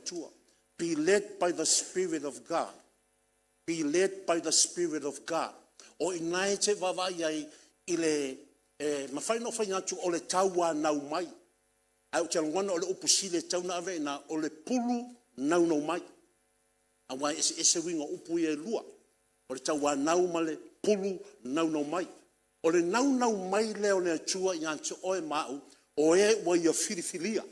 tua. Be led by the Spirit of God. Be led by the Spirit of God. O inai te wawai ai i le mawhai no whai atu o le taua nau mai. Au te alongwana o le upusi le tauna ave na o le pulu nau nau mai. Awai ese winga upu i e lua. O le taua nau ma le pulu nau nau mai. O le nau nau mai leo le atua i ante oe mau o e wa ia filifilia.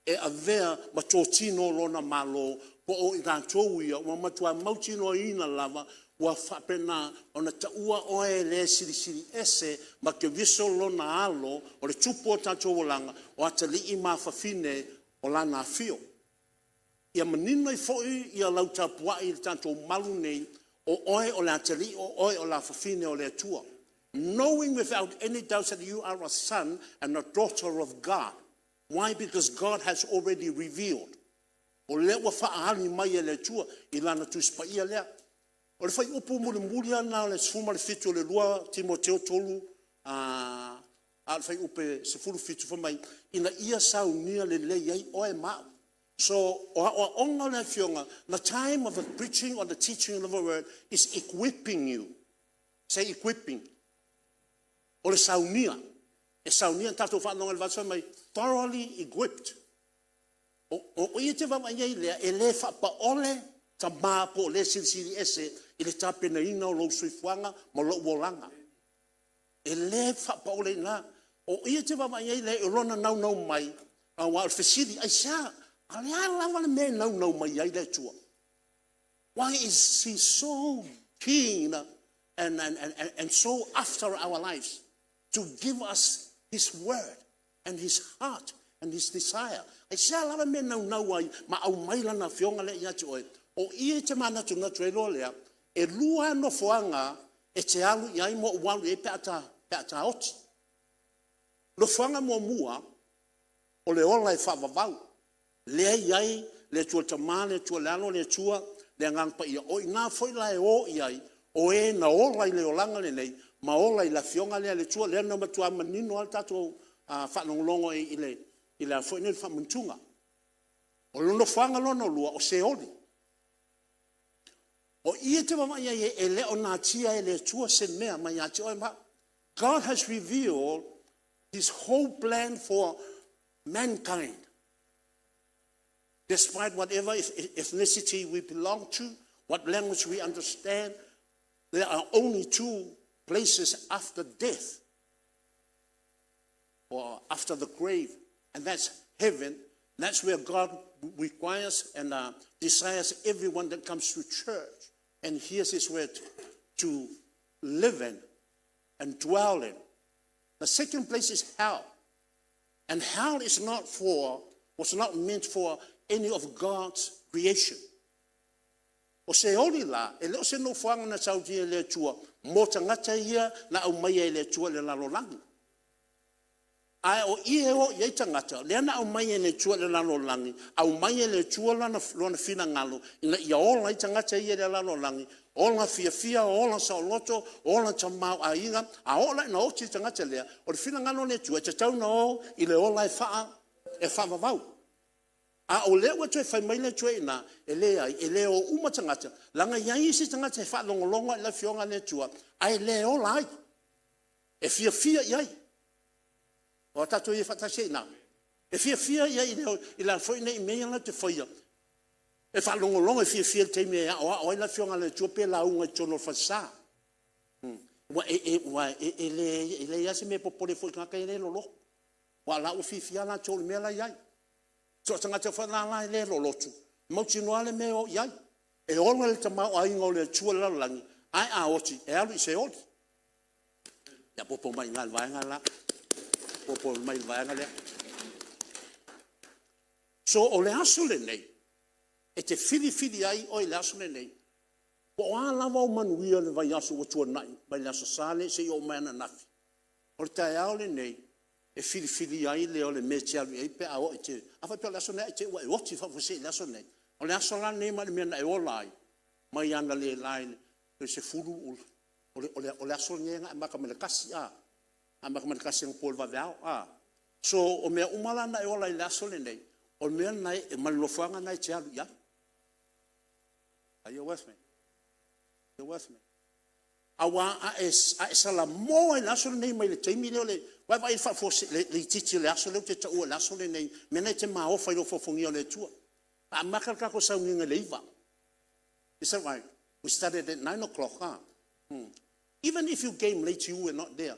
E avea ma tōtino lona malo po o i rātou ia o matua mautino ina lava wa whapena o na taua oe le siri ese ma ke viso lona alo o le tupu o tātou langa o atali i mawhawhine o lana fio. Ia manina i foi ia lautapua i tātou malu nei o oe o le atali o oe o la whawhine o le atua. Knowing without any doubt that you are a son and a daughter of God. Why? Because God has already revealed. O le wa whaahani mai e le tua i lana tuspa ia lea. O le whai upu muri ana le sfuma le fitu le lua Timoteo tolu a le whai upe sefuru fitu whamai ina ia saunia le le iai oe mao. So o onga le fionga, the time of the preaching or the teaching of the word is equipping you. Say equipping. O le saunia. E saunia tatou whanonga le vatsa mai thoroughly equipped. O ia te wama iei lea e le whapa ole ta maa po le siri ese i le tapena ina o lo suifuanga ma lo uolanga. E le whapa ole na. O ia te wama iei lea e rona nau mai a wa alfesiri ai sa ale ala le me nau mai iei le tua. Why is he so keen and so after our lives to give us his word and his heart and his desire? I say ala me nau ai ma au mai lana fionga le ia te oe. O ia te mana tu na trelo lea e lua no foanga e te alu iai mo walu e pe ata oti. Lo foanga mo mua o le ola e whavavau. Le iai le tua tama le tua lano le tua le ngangpa ia o ina foi la e o iai o e na ola i le olanga le nei ma ola i la fionga le tua le na matua manino al tato whanongolongo i le foi nel whamuntunga. O lono whanga lono lua o se oli. O ia te mama ia e le o nā tia e le tua se mea mai ati oe ma. God has revealed his whole plan for mankind. Despite whatever ethnicity we belong to, what language we understand, there are only two places after death or after the grave, and that's heaven. That's where God requires and desires everyone that comes to church and hears his word to live in and dwell in. The second place is hell. And hell was not meant for any of God's creation. O se oli la, e leo se no whanga na sauti e le tua, mo tangata ia na au mai e le tua le lalolangi. Ai o ie o iei tangata, lea na au mai e le tua le lalolangi, au mai e le tua lana fina ngalo, ina ia ola i tangata ia le lalolangi, ola fia, ola saoloto, ola tamau a inga, a ola ina oti tangata lea, o le fina ngalo le tua, te tau na o, i le ola e wha vavau. A o leo e tue whai mai le tue ina, e le o uma tangata, langa iai isi tangata e wha longolonga i la fionga le tua, ai le ola ai, e fia iai. O tato i whatase ina. E fia iai i la whaine i mea la te whaia. E wha longolonga e fia te mea, o i la fionga le tua pe la unga i tono whasa. E le iasi me popole fo i kaka i le lolo. Wa la u fia la tolu mea la iai. So tangata whanala i le lolotu. Mauti noa le mea o iai. E ola le tamau a inga o le tua lalangi. Ai a oti, e alu i se oti. Ia popo mai ngā vaenga la. Popo mai vaenga lea. So o le aso le nei. E te fili ai o le aso le nei. Po a lava o manuia le vai aso o tua nai. Mai le aso sale se i o mana nafi. O le tae ao le nei. E fili ai le o le mea alu e pe a o i te. Awha pia le aso nei te ua e oti whawhuse le aso nei. O le aso la nei ma le mea na e o lai. Mai ana le lai le se furu ula. O le aso nei nga e maka me le kasi a. A maka me le kasi ang polva veao a. So o mea umala na e o lai le aso le nei. O mea nai e malofanga nai te alu ia. Are you with me? You with me? Awa a sala mo e laso nei mai le taimi le vai fa fo le titi le aso le te tau le aso le nei mena te ma o fa lo fo fongi le tua. A makaka ko sa nginga le iva. Is that right? We started at 9 o'clock, huh? Even if you came late, you were not there.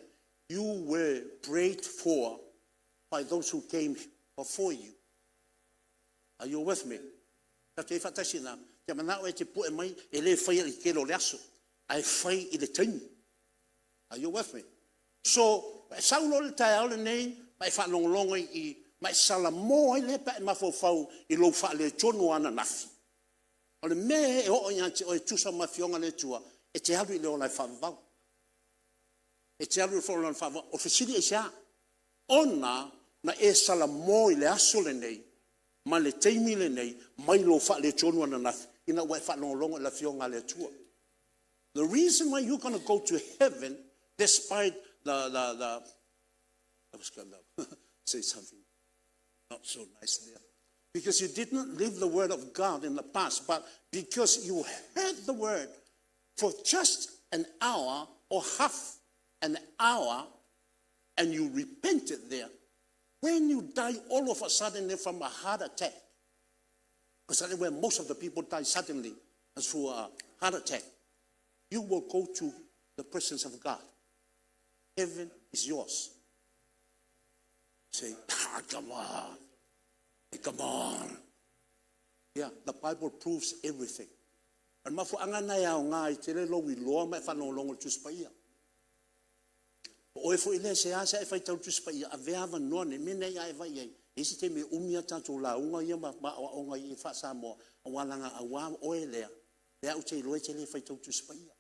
You were prayed for by those who came before you. Are you with me? Te fatasi na te mana o te pu e mai e le fai i ke lo le aso. Ai fai i le taimi. Are you with me? So, sa ulo le tai au le nei, mai fa longo i mai sala mo ai le pa e mafofau i lo fa le tonu ana nafi. O le me e o ia o e tusa mafionga le tua e te alu i le o lai whavau. E te alu i le o lai whavau. O fesiri e sia. Ona na e sala mo i le aso le nei, ma le teimi le nei, mai lo fa le tonu ana nafi. Ina ua e fa longo la fionga le tua. The reason why you're going to go to heaven, despite I was going to say something not so nice there. Because you did not live the word of God in the past, but because you heard the word for just an hour or half an hour, and you repented there. When you die all of a sudden from a heart attack, because that's where most of the people die suddenly, as for a heart attack, you will go to the presence of God. Heaven is yours. Say, come on. Come on. Yeah, the Bible proves everything. And mafu angana ya ngai tele lo wi lo ma fa no longo tu spaia. O e fo ile se asa e fa tau tu spaia a veava no ne mena ya e vai ai. Isi te me umia tanto la unga ia ma o ngai fa sa mo walanga a wa o ele. Ya u te lo tele fa tau tu spaia.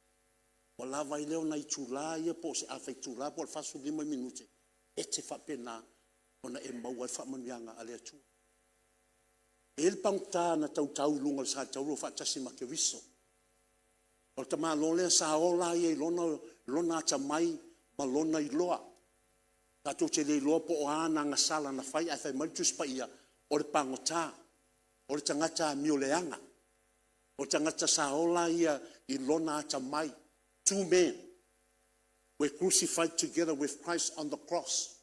Wala vai leo nai tula ia po se a fa tula po fa su 5 minute. E te fa pena ona e mau fa manianga ale tu. El pangta na tau lunga sa tau fa tasi ma ke viso. O te ma lole sa ola ye lona ta mai ma lona I loa. Ta tu te le loa po o ana nga sala na fai a fai mai tu spaia o le pangota. O le tangata mioleanga. O tangata sa ola ia I lona ta mai. 2 men were crucified together with Christ on the cross.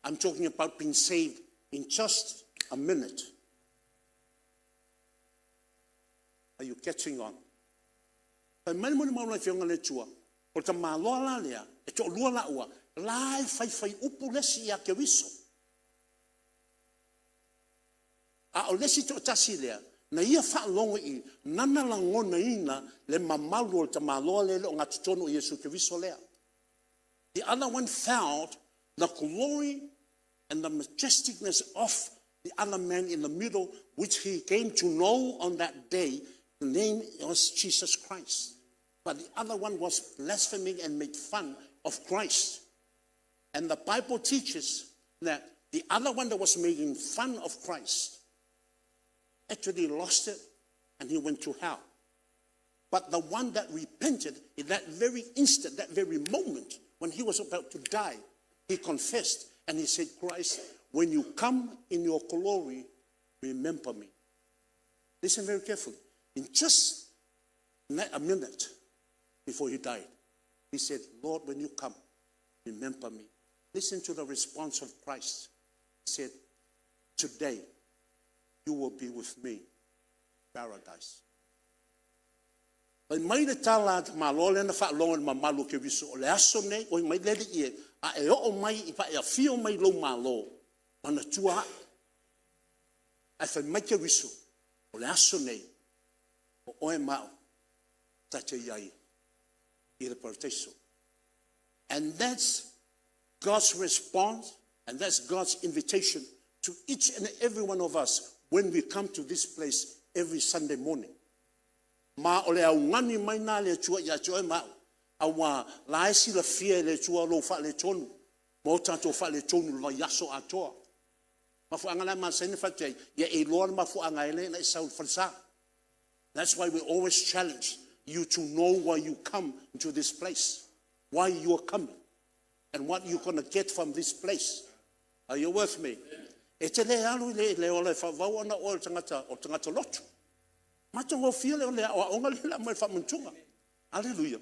I'm talking about being saved in just a minute. Are you catching on? Pai mai mo mau lai fionga le tua. O ta maloa la lea, e to lua la ua, lai fai upu lesi ia ke wiso. A o lesi to tasi lea, na ia wha longo I, nana la ngona ina le mamalu o ta maloa le o ngā tutono I Yesu ke wiso lea. The other one felt the glory and the majesticness of the other man in the middle, which he came to know on that day. The name was Jesus Christ. But the other one was blaspheming and made fun of Christ. And the Bible teaches that the other one that was making fun of Christ actually lost it and he went to hell. But the one that repented in that very instant, that very moment, when he was about to die, he confessed and he said, Christ, when you come in your glory, remember me. Listen very carefully. In just a minute before he died, he said, Lord, when you come, remember me. Listen to the response of Christ. He said, today, you will be with me in paradise. Mai le tala malo le na fa lo ma malo ke viso le aso nei o mai le ie a e o mai I pa e fio mai lo malo mana tua a fa mai ke viso o le aso nei o e mau ta te iai I le parteso. And that's God's response and that's God's invitation to each and every one of us when we come to this place every Sunday morning. Ma ole au ngani mai na le tua ia tua ma awa la esi la fie le tua lo fa le tonu mo tato fa le tonu lo yaso atoa ma fu angala ma sene fa te ia e lo ma fu angaile na isa falsa. That's why we always challenge you to know why you come into this place, why you are coming and what you're going to get from this place. Are you with me? E te le alu le ole whawau ana o tangata lotu. Matongo fia le ole o onga le la mai whamuntunga. Aleluia.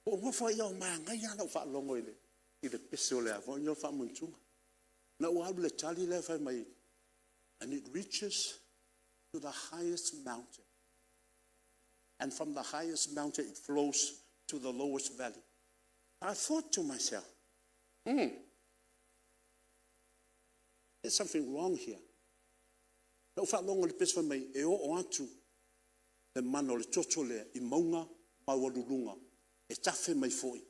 O ngofa ia o maanga ia na whaalongo ile. I le pese o le avon ia whamuntunga. Na o alu le tali le whai mai. And it reaches to the highest mountain. And from the highest mountain it flows to the lowest valley. I thought to myself, there's something wrong here. No whaalongo le pese whai mai e o atu. Le mano le toto le I maunga maualulunga. E tafe mai foi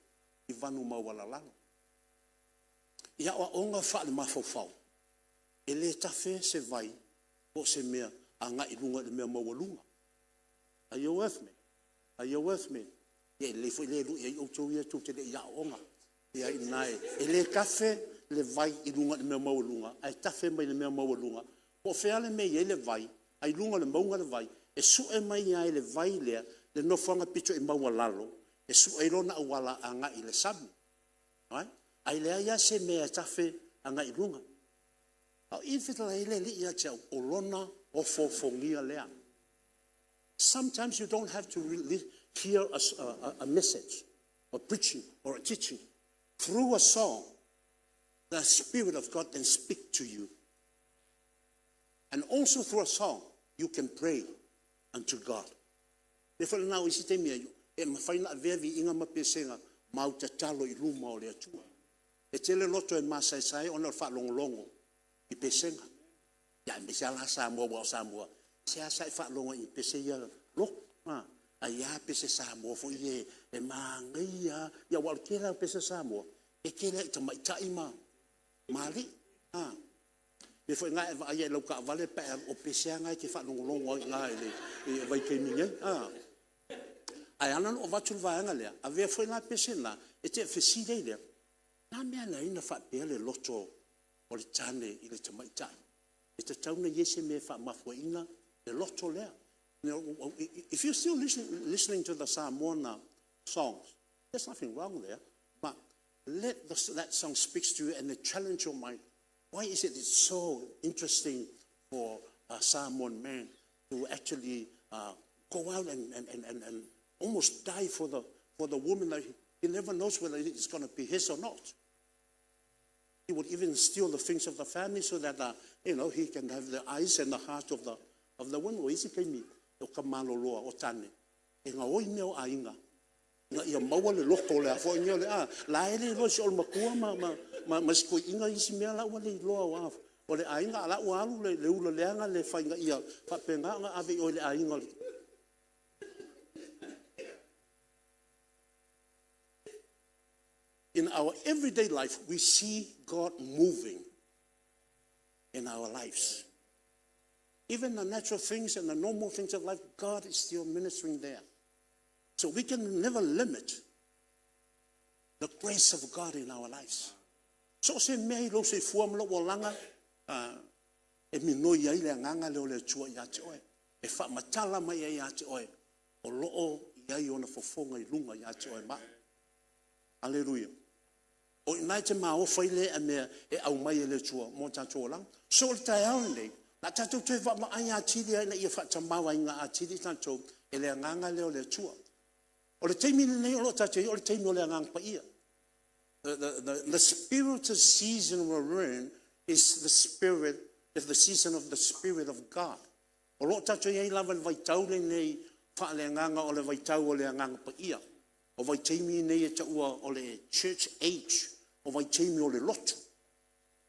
I vanu maualalalo. Ia o onga wha le mawhauwhau. E le tafe se vai o se mea a ngai lunga le mea maualunga. Are you with me? Are you with me? Ia le foi le lu ia I outou ia tu te le ia onga. Ia I nai. E le tafe le vai I lunga le mea maualunga. Ai tafe mai le mea maualunga. O fea le mea ia le vai. Ai lunga le maunga le vai. E su e mai ia le vai lea. Le nofanga pito I maualalo. E su e rona awala a ngai le sabi. Right? Ai lea ia se mea tafe a ngai lunga. Au infitala ile li ia tia o lona o fofongia lea. Sometimes you don't have to really hear a message or preaching or a teaching. Through a song, the Spirit of God can speak to you. And also through a song, you can pray unto God. Therefore now isi te mea e mawhaina avevi inga mapesenga mau te talo I luma o le atua. E tele loto e masaisai ona whaalongolongo I pesenga. Ia me se ala Samoa wa Samoa. Se asa I whaalongo I pese ia lok. A ia pese Samoa fo I e mangai ia walkera pese Samoa. E kele I tamaitai mali. Me foi ngai va ia Lagavale pa o pese ngai ke whaalongolongo ngai le vai ke minga. Ai ana o vatul vaanga lea. A vea foi ngai pese na e te fesile lea. Na mea na ina whapea le loto o le tane I le tamaitai. E te tauna yese me whamafua le loto lea. If you're still listening to the Samoana songs, there's nothing wrong there. But let that song speak to you and challenge your mind. Why is it it's so interesting for a Samoan man to actually go out and almost die for the woman that he never knows whether it's going to be his or not. He would even steal the things of the family so that he can have the eyes and the heart of the woman. O isi kaimi o kamalo loa o tane. E nga oi meo ainga. Nga ia maua le loko le afo inga le la ele lo si ol makua ma siko inga isi mea la ua le loa o afo. O le ainga ala ua alu le ula leanga le whainga ia whapenga nga ave o le ainga le. In our everyday life, we see God moving in our lives. Even the natural things and the normal things of life, God is still ministering there. So we can never limit the grace of God in our lives. So se mei lo se fuamlo walanga e minoi ai le nganga le ole tua ia te oe. E fa matala mai ia te oe. O loo ia ona fofonga I lunga ia te oe ma. Hallelujah. O nai te mao whaile a mea e au mai le tua mo tatou lang. So le tai au nei, na tatou te wha ma ai a tiri ai na ia whata mawa inga a tiri tatou e le nganga leo le tua. O le teimi nei o lo tatou, o le teimi o le nganga pa ia. The spiritual season we're in is the season of the Spirit of God. O lo tatou iei lava le vaitau le nei wha le nganga o le vaitau o le nganga pa ia. O vai teimi nei e taua o le church age. O vai teimi o le lotu.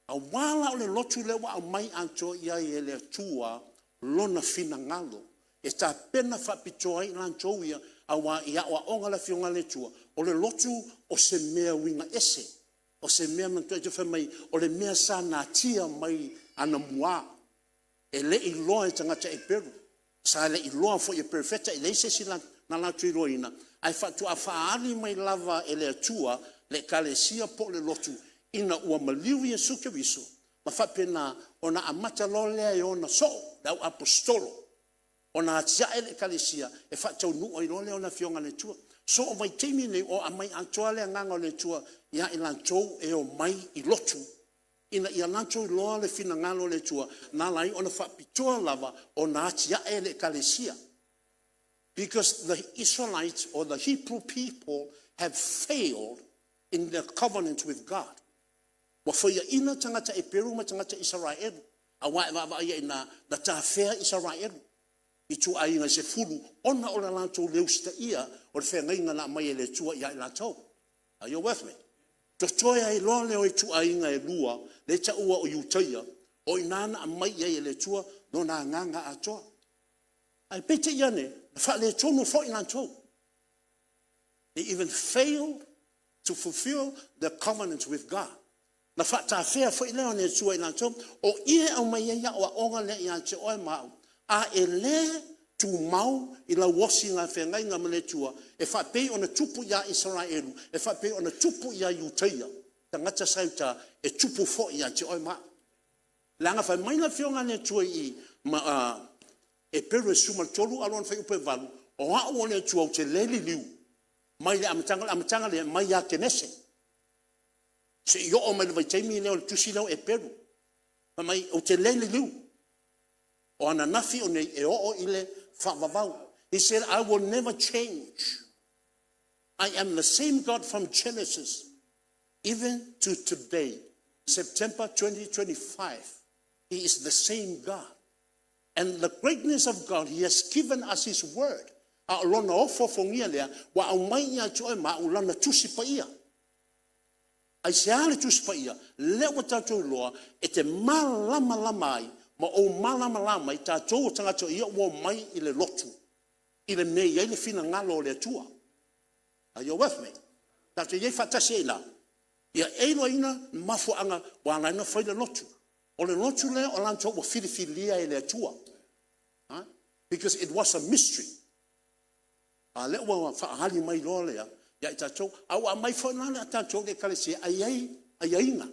A wala o le lotu le wa mai anto ia e le tua lona fina ngalo. E ta pena whapito ai lanto ia a wa ia o onga la fionga le tua. O le lotu o se mea winga ese. O se mea mantua te whamai o le mea sa na tia mai ana mua. E le I loa e tangata e peru. Sa le I loa fo I perfecta e le se sila na la tui roina. Ai fatu a faali mai lava e le atua le kalesia po le lotu ina ua maliwi e suke viso ma whapena ona amata lolea e ona so dau apostolo ona atia e le kalesia e whatau nua I lolea ona fionga le tua so o vai teimi nei o amai antoa le nganga le tua ia I lantou e o mai I lotu ina ia lancho loa le fina ngalo le tua na lai ona whapitoa lava o na atia e le kalesia. Because the Israelites or the Hebrew people have failed in their covenant with God. Wa whaia ina tangata e Peru ma tangata Israel. A wa ia ina na tawhea Israel. I tu ainga se fulu ona o la lancho leusta ia o le whengainga na mai e le tua ia i lancho. Are you with me? Totoia e loa leo e tu ainga e lua le ta ua o iutaia o inana a mai e le tua no na nganga atoa. Ai pete iane fa le tono fo in lancho. They even failed to fulfill the covenant with God. Na fa ta fea fo leo ne tua i lancho o ie au mai ia o onga le ia te oi mau. A ele tu mau I la wasinga whengai ngā mele tua e whapei ona tupu ia Israelu e whapei ona tupu ia Iuteia tangata sauta e tupu fo ia te oi maa langa whai maina whionga ne tua I e peru e suma tolu alon whai upe valu o hao ne tua o te leli liu mai le amatanga le mai a kenese se I o mai le vai teimi leo le tusi leo e peru mai o te leli liu o ana nafi o nei e o ile whavavau. He said, I will never change. I am the same God from Genesis, even to today, September 2025. He is the same God. And the greatness of God, He has given us His word. A lona ofo fongia lea, wa au mai ia choe ma u lana tusi pa ia. Ai se ale tusi pa ia, leo tatou loa, e te malama lamai, ma o malama lama I tātou o tangata ia o mai I le lotu. I le mei, I le fina ngalo le tua. Are you with me? Tātou iei whatasi e la. Ia eilo ina mafu anga wāna ina whai le lotu. O le lotu le o lantou o whiriwhiria e le tua. Because it was a mystery. A le ua whaahali mai loa lea. Ia I tātou. Au a mai whanale a tātou le kalesi ai inga.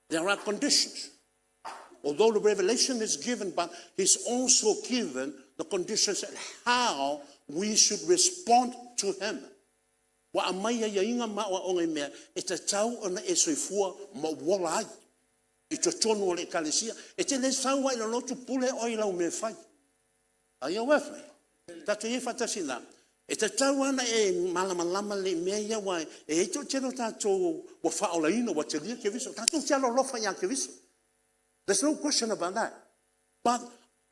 There are conditions. Although the revelation is given, but He's also given the conditions and how we should respond to Him. Wa amai ia inga ma wa onga mea e te tau ona e soifua ma wala ai. I te tono o le kalesia. E te le sau ai la lotu pule o I lau me fai. Are you with me? Tatu ye fatasi na. E te tau ana e malama lama le mea ia wai. E to tino tato wa faola ina wa te lia ke viso. Tato te alo lofa ia ke viso. There's no question about that. But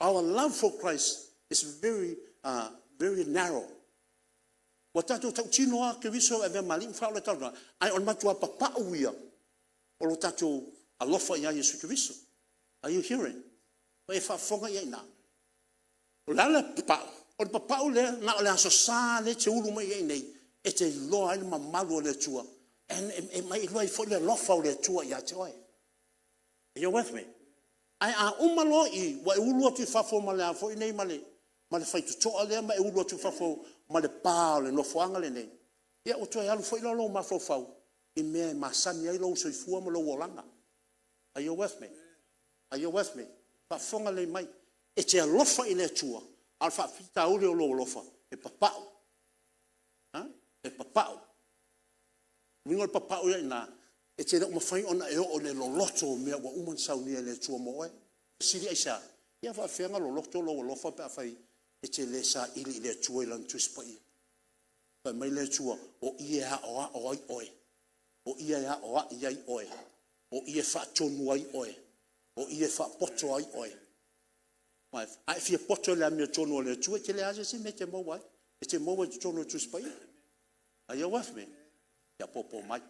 our love for Christ is very, very narrow. Watato tau tino a ke viso e vea malim whao le tauna. Ai on matua papa uia. O lo tato alofa ia Yesu ke viso. Are you hearing? O e whafonga ia ina. O lala papa. O le papa ule na o le aso sa le te ulu mai ia nei. E te loa ina mamalu o le tua. E mai loa I fo le lofa o le tua ia te oe. Are you with me? Ai a umalo I wa ulu atu fafo ma le afo I nei ma le fai tutoa lea ma ulu atu fafo ma le pao le nofoanga le nei. Ia o toi alu fo I lalo ma fofau I mea masani ai lau soifua ma lo wolanga. Are you with me? Are you with me? Fafonga le mai. E te alofa I le tua. Al fa fita ule o lo alofa. E papau. E papau. Wingo le papau ia ina. E te reo mawhai ona e o le loloto mea wa uman sauni e le tua moe. Siri aisa. Ia wha whenga loloto lo lofa pe a whai. E te le sa ili le tua ilan tuispa ia. Pai mai le tua o ie ha oa o ai oe. O ie ha oa I ai oe. O ie wha tonu ai oe. O ie wha poto ai oe. Ai fia poto le amia tonu o le tua. E te le aja si me te mau ai. E te mau ai tonu tuispa ia. Are you with me? Ia popo mai.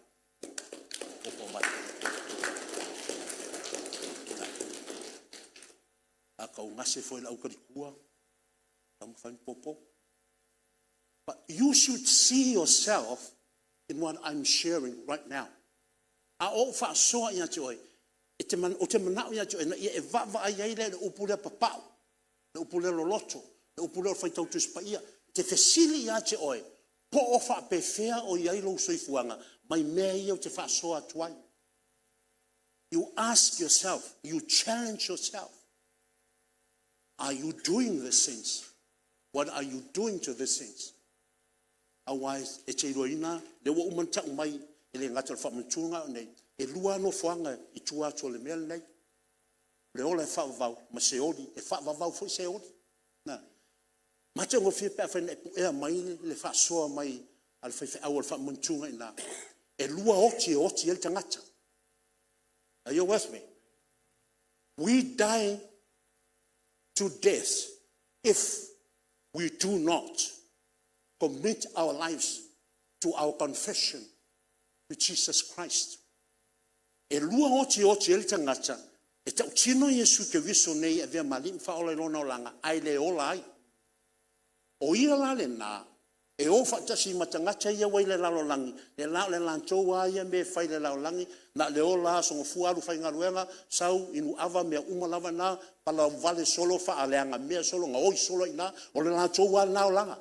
But you should see yourself in what I'm sharing right now. A o fa soa ia te oi. E te man o te manao ia te oi. E vava ai ai le upule papau. Le upule loloto. Le upule o fai tau tuspa ia. Te fesili ia te oi. Po o fa pe fea o iai lo soifuanga. Mai mea ia o te fa soa tuai. You ask yourself, you challenge yourself. Are you doing these things? What are you doing to these things? Otherwise, e te iroina, le wa umanta umai, e le ngata whamantunga o nei, e lua no foanga I tua to le mel nei. Le ola e whaavau, ma se ori, e whaavau fo se ori. Ma te ngo fia pe ne e mai le whaasoa mai al whai au al whaamuntunga ina. E lua oti el tangata. Are you with me? We die to death if we do not commit our lives to our confession with Jesus Christ. E lua oti el tangata. E tau tino Yesu ke viso nei e vea malim whaola lona o langa. Ai le ola ai. O ia la le nā. E o whaatasi matangata ia wai le lalo langi. Le lao le lantou a ia me whai le lao langi. Na le ola songo fuaru whai ngaruenga. Sau inu ava mea umalava nā. Pala vale solo wha aleanga mea solo. Nga oi solo ina. O le lantou a nā o langa.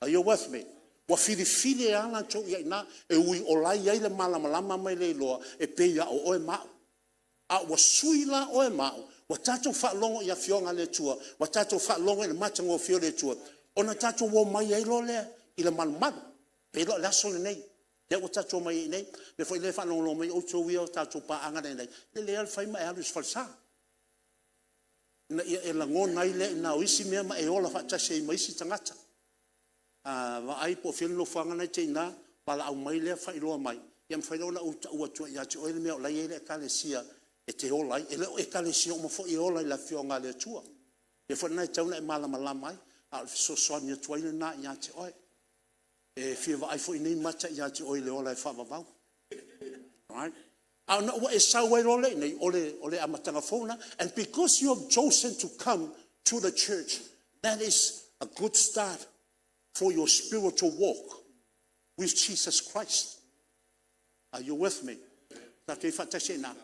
Are you with me? Wa fili a lantou ia ina. E ui olai ai le malama mai le loa. E peia o oe mao. A wa suila o e mao. Wa tatou whaalongo ia fionga le tua. Wa tatou whaalongo le matango fio le tua. Ona tatou wo mai ai lo lea. I le malumadu. Pero le aso le nei. Le wa tatou mai nei. Me foi le whaalongo lo mai o tōwia o tatou paanga nei. Le le al whai mai alus falsa. Na ia e lango nai le na o isi mea ma e ola whaatase i maisi tangata. Wa ai po fio no whanga nei te ina. Pala au mai le whailoa mai. Ia mwhailoa na ua tua ia te oile mea o lai ele kale sia. E te ola e leo e kale si o mo fo I ola I la fionga le tua. E fo nai tauna e malama mai. A so soani e tuaile na ia te oe. E fia wa ai fo I nei mata ia te oe le ola e whavavau. Right? A na ua e sau e role nei ole amatanga fona. And because you have chosen to come to the church, that is a good start for your spiritual walk with Jesus Christ. Are you with me? Ta te whatase na.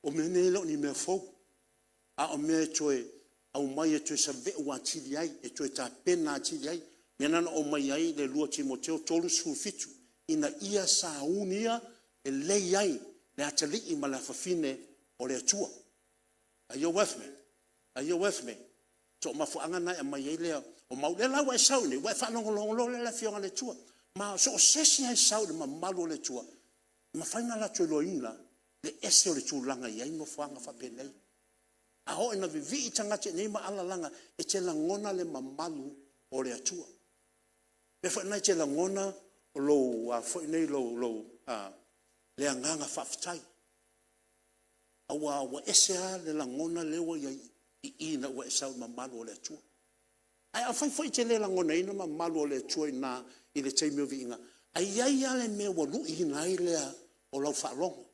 O me ne lo ni me fo a o me toe au mai e toe sa ve wa tili ai e toe ta pena tili ai me nana o mai ai le lua Timoteo tolu su fitu ina ia sa unia e lei ai le atali I mala fafine o le tua. Are you with me? Are you with me? So ma fo anga na e mai ai le o mau le la wa sau ni wa fa lo le fionga le tua ma so sesi ai sau le ma malo le tua ma faina la tue lo ina le ese o le tūlanga I ai no whanga whapenei. A ho ina vivi I tangate nei ma ala langa e te langona le mamalu o le atua. Me whanai te langona o lo whainei le anganga whaftai. A wa ese a le langona lewa I ina wa esa o mamalu o le atua. Ai a whai te le langona ina mamalu o le atua ina I le teimio vi inga. Ai ai ale me wa lu ina I lea o lau whaalongo.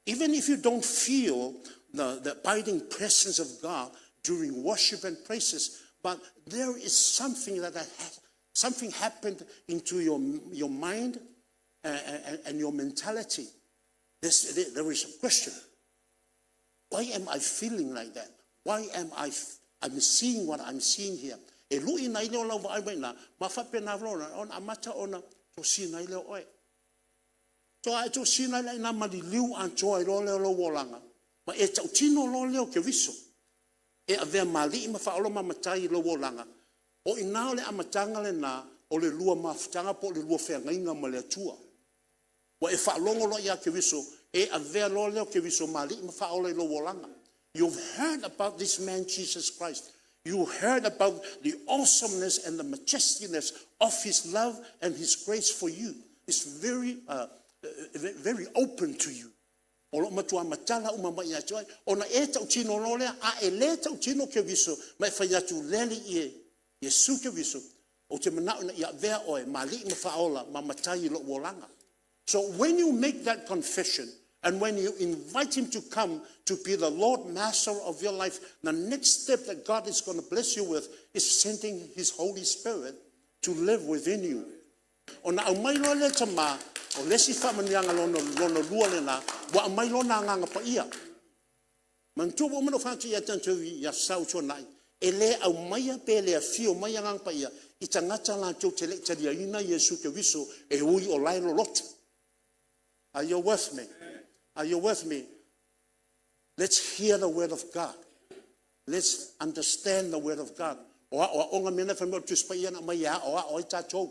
Even if you don't feel the abiding presence of God during worship and praises, but there is something something happened into your mind and your mentality. There is a question. Why am I feeling like that? Why am I'm seeing what I'm seeing here? E lui na ile o lau wa ai na ma fape na rona on amata ona to si na ile oe. So I to sina le na mali liu an joy lo wolanga. Ma e tau tino lo leo ke viso. E ave mali ma fa lo matai lo wolanga. O ina le amatanga le na o le lua mafutanga po le lua fe ngainga ma le tua. Wa e fa longo lo ia ke viso e ave lo leo ke viso mali ma fa lo wolanga. You've heard about this man Jesus Christ. You heard about the awesomeness and the majesticness of his love and his grace for you. It's very open to you. O matua matala uma mai atu ona e tau tino lole a e le tau tino ke viso mai fai atu leli e su ke viso o te mana ona ia vea oe mali ma faola ma matai lo wolanga. So when you make that confession and when you invite him to come to be the Lord Master of your life, the next step that God is going to bless you with is sending his Holy Spirit to live within you. Ona au mai lo le tama o lesi whamanianga lono lua le na wa mai lo na nganga pa ia. Mantua wo mano whantu ia tantu ia sau tua nai. E le au maia pe le a fio maia nganga pa ia. I tangata la tau te le taria ina Yesu ke viso e ui o lai lo lotu. Are you with me? Are you with me? Let's hear the word of God. Let's understand the word of God. O onga mena whamau tu spa ia na mai a o i tatou.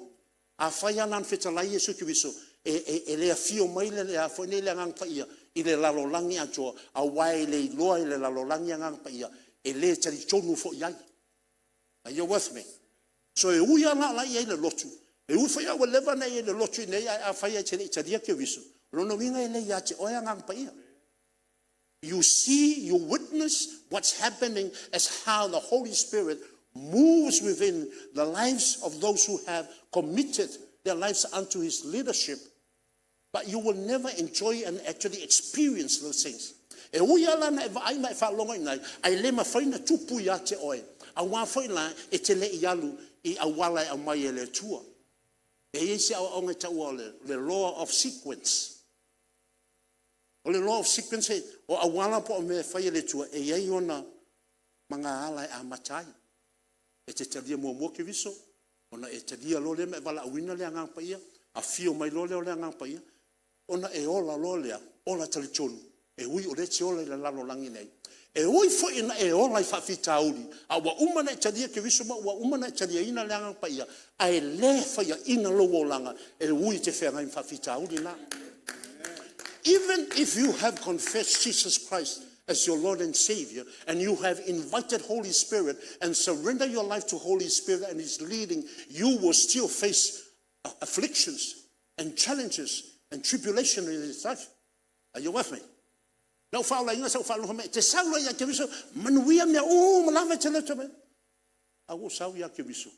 A whaia nan whetalai Yesu ki viso. e le afio mai le a foi le ngang pa ia i le lalolangi a jo a wai le loa i le lalolangi ngang pa ia e le tari tonu fo iai. Are you with me? So e uia la la ia le lotu. E u fai awa lewa na ia le lotu nei a fai a tari ke visu. Rono winga i le ia te oia ngang pa ia. You see, you witness what's happening as how the Holy Spirit moves within the lives of those who have committed their lives unto His leadership. But you will never enjoy and actually experience those things. E uia lana e vai mai whalonga inai, ai le ma whaina tupu ia te oe. A wā whaina e te le ialu I a wala a mai e le tua. E isi au onga tau le law of sequence. O le law of sequence he, o a wala po o me whai le tua, e iei ona mga ala a matai. E te talia mua ke viso, ona e talia lo le me wala a wina le angang paia, a fio mai lo le o le angang paia, ona e ola lo lea, ola tali tonu, e ui o le te ola I le lalo langi nei. E oi fo ina e ola I whawhita auri, a wa umana e talia ke viso ma, wa umana e talia ina le angang paia, a e le whaia ina lo o langa, e ui te whenga I whawhita auri na. Even if you have confessed Jesus Christ as your Lord and Savior, and you have invited Holy Spirit and surrender your life to Holy Spirit and His leading, you will still face afflictions and challenges and tribulation in this life. Are you with me? Now, Father, you say, Father, te saula ya ke viso, manuia me o malava te leto me. A o sau ya ke viso.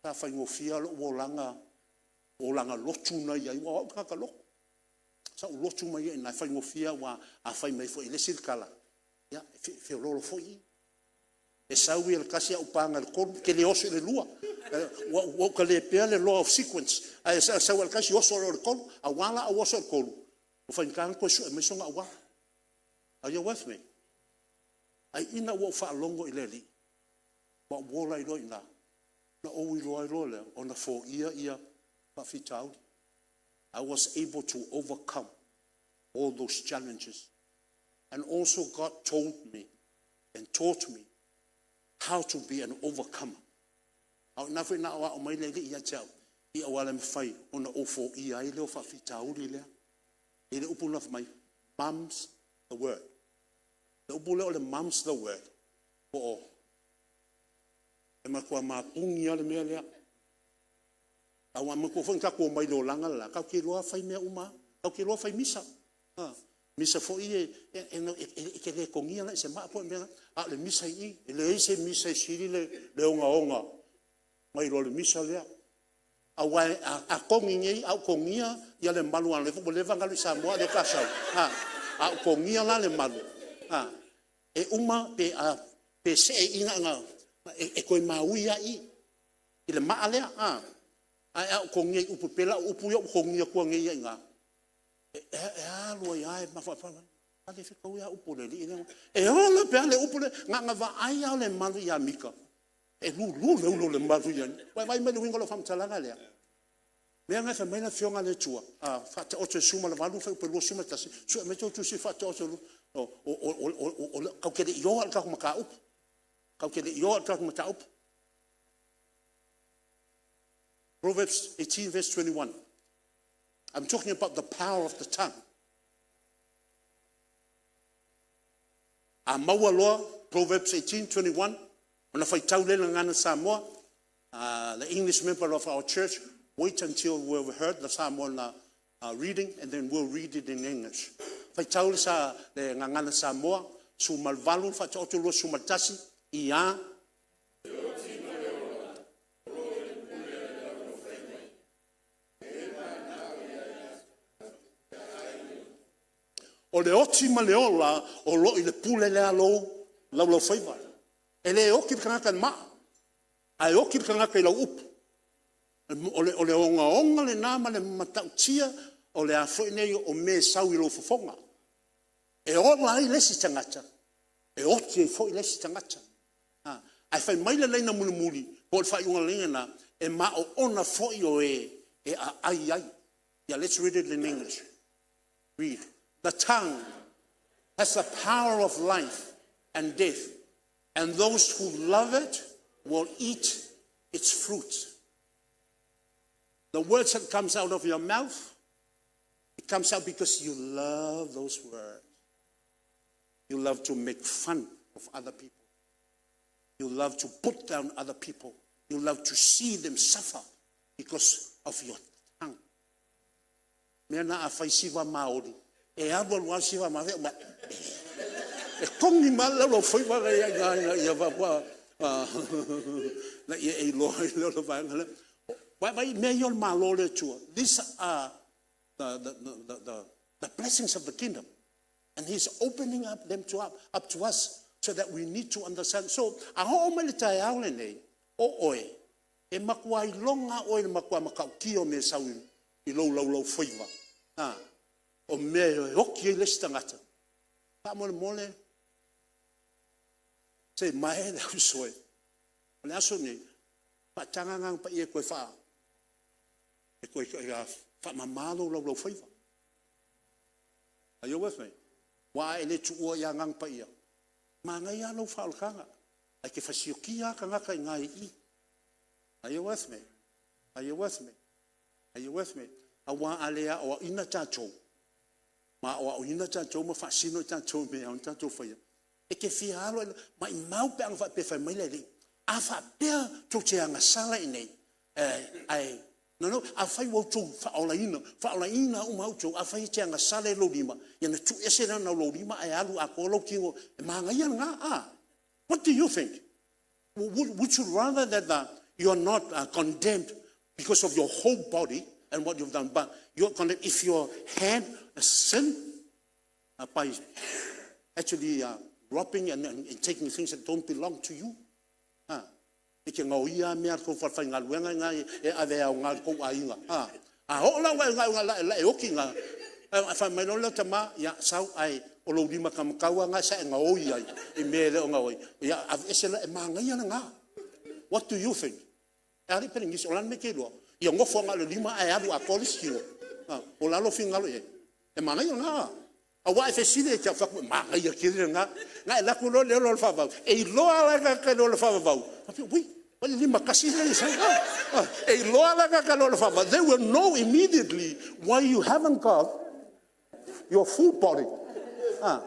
Ta fai ngofia o langa lotu na ia, o kaka lo. Sa o lotu mai e na fai ngofia wa a fai mai fo ile sirkala. Ya, fe lolo fo I. E sau ia le kasi au panga le kolu, ke le oso le lua. Wa ka le pea le law of sequence. A sau ia le kasi oso le kolu, a wala a oso le kolu. O fai nkanga ko su e mai songa awa. Are you with me? Ai ina wo fa longo I le li. Wa wola I lo ina. Na o I lo le ona fo ia pa fitau. I was able to overcome all those challenges. And also God told me and taught me how to be an overcomer. Au na fe na wa o mai le ia tau. I awala me fai ona o fo ia I le o fa fitau le. I le upuna mai mum's the word. Le upule o le mum's the word. O. E makua mapungi ale mea lea. Awa mako fon ka ko mai lo langa la ka ke lo fai me uma ka ke lo fai misa misa fo I e ke le kongia la se ma po me a le misa I le se misa siri le onga mai lo le misa le awa a kongia au kongia ya le malu an le fo le vanga le sa mo le ka sa a kongia la le malu e uma pe se inga nga e ko mauia I le ma ale ai au kongia upu pela upu yo kongia ko ngia nga e lo ya ma fa ale fe ko ya upu le e ola pe ale upu le nga va ai ale malu ya MIKA e lu le malu ya vai me wingo lo fam talanga le me nga fa mena fionga le tua fa te o te suma le valu fa pe lo suma tasi so me tu si fa te o ka ke yo al ka ma upu ka ke yo al ka ma ta upu. Proverbs 18 verse 21. I'm talking about the power of the tongue. A maua loa, Proverbs 18:21. Ona fai taulela ngana Samoa. The English member of our church, wait until we've heard the Samoan reading, and then we'll read it in English. Fai taule sa le ngana Samoa, su malvalu fa te lo su matasi ia. O le oti ma le ola o lo I le pule le alo lau whaiva. E le oki kangaka ma. Ai oki kangaka I lau upu. O le onga le nama le matautia o le afo nei o me sau I lo fofonga. E ola I lesi tangata. E oti e fo I lesi tangata. Ai fai mai le leina muli muli. Po le fai unga lenga na e ma o ona fo I o e ai. Yeah, let's read it in English. Read. The tongue has the power of life and death, and those who love it will eat its fruit. The words that comes out of your mouth It comes out because you love those words. You love to make fun of other people. You love to put down other people. You love to see them suffer because of your tongue. Mena a faisiva maori. E abo wa siva ma ve. E kongi mala lo foi wa ya va wa. Na e lo va ngala. Why may your malole to? These are the blessings of the kingdom. And he's opening up them up to us so that we need to understand. So, aho omalitai aulene o oe e makua I longa oe makua makau kio me sau I lo foiva. O me hoki e lesi tangata. Pa mole se mai le usoe. Ole aso ni pa tangangang pa ie koe faa. E koe fa mamalo lo foiva. Are you with me? Wa ele tu o ya ngang pa ia. Ma ngai alo fa alkanga. Ai ke fasiokia ka ngaka ngai I. Are you with me? Are you with me? Are you with me? Awa alea o ina tatou. Ma o ina tatou ma fa sino tatou me on tatou fa ia. E ke fialo ma I mau pe ang fa pe fa mai le. A fa pe to te anga sala ine. Ai no, a fai wo tu fa ola ina o mau tu a fai te anga sale lo lima. Ya na tu ese na lo lima ai alu a kolo kingo ma nga ia nga. What do you think? Would you rather that you are not condemned because of your whole body and what you've done, but you're condemned if your hand sin by actually robbing and taking things that don't belong to you? Ike ngau ia mea ko farfai ngā luenga ngā e avea o ngā kou a inga. Hola ngā la e oki ngā. Whai mai no leo tama, ia sau ai o lo rima kamakaua ngā sa e ngā oi ai. I mea leo ngā oi. Ia ave ese la e maa ngai ana ngā. What do you think? E ari pere ngisi, o lan me ke loa. Ia ngofo ngā le rima ai alu a kolis kio. O lalo fi ngalo e. E maa ngai ana ngā. A wa e fesile e kia whaku, maa ngai a kiri ngā. Ngā e laku lo leo lo le whavau. E loa la ka lo le whavau. Wui. They will know immediately why you haven't got your full body. Are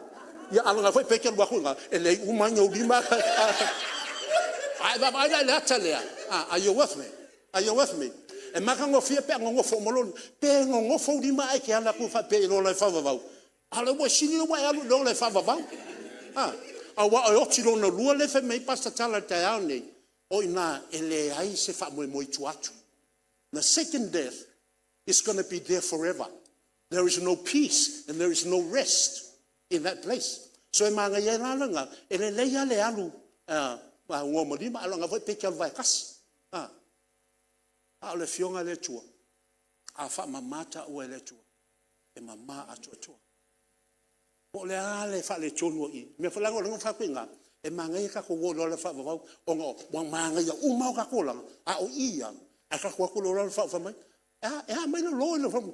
you with me? Are you with me? And makango fia pe ngo fo molon pe ngo fo di mai ke ala ku fa pe lo le fa va. Ala wo sini wa alu lo le fa va. Awa o tilo no lua le fe me pasta tala te aune. O ina ele ai se fa mo tuatu. The second death is going to be there forever. There is no peace and there is no rest in that place. So e manga ye la nga ele le ya le alu wa ngo mo di ma ala nga pe ke vai kas. Le fionga le tua. A fa mamata o le tua. E mama a tua. O le ale fa le tonu I. Me fa la ngo fa pinga. E mangai ka ko lo le fa va o ngo wa mangai o mau ka ko la a o ia a ka ko lo le fa mai mai lo le fa la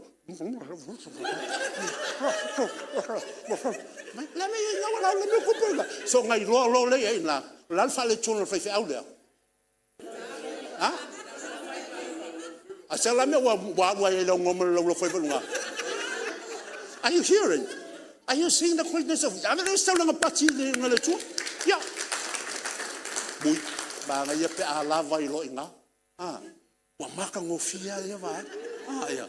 me no la me ko pula so ngai lo le e na la fa le chuno fa au le a se la me wa e lo ngom lo fa nga. Are you hearing? Are you seeing the quickness of I mean still nga pati le chu. Yeah. Bui, ba nga pe ala vai lo inga. Wa maka ngofia le va. Yeah.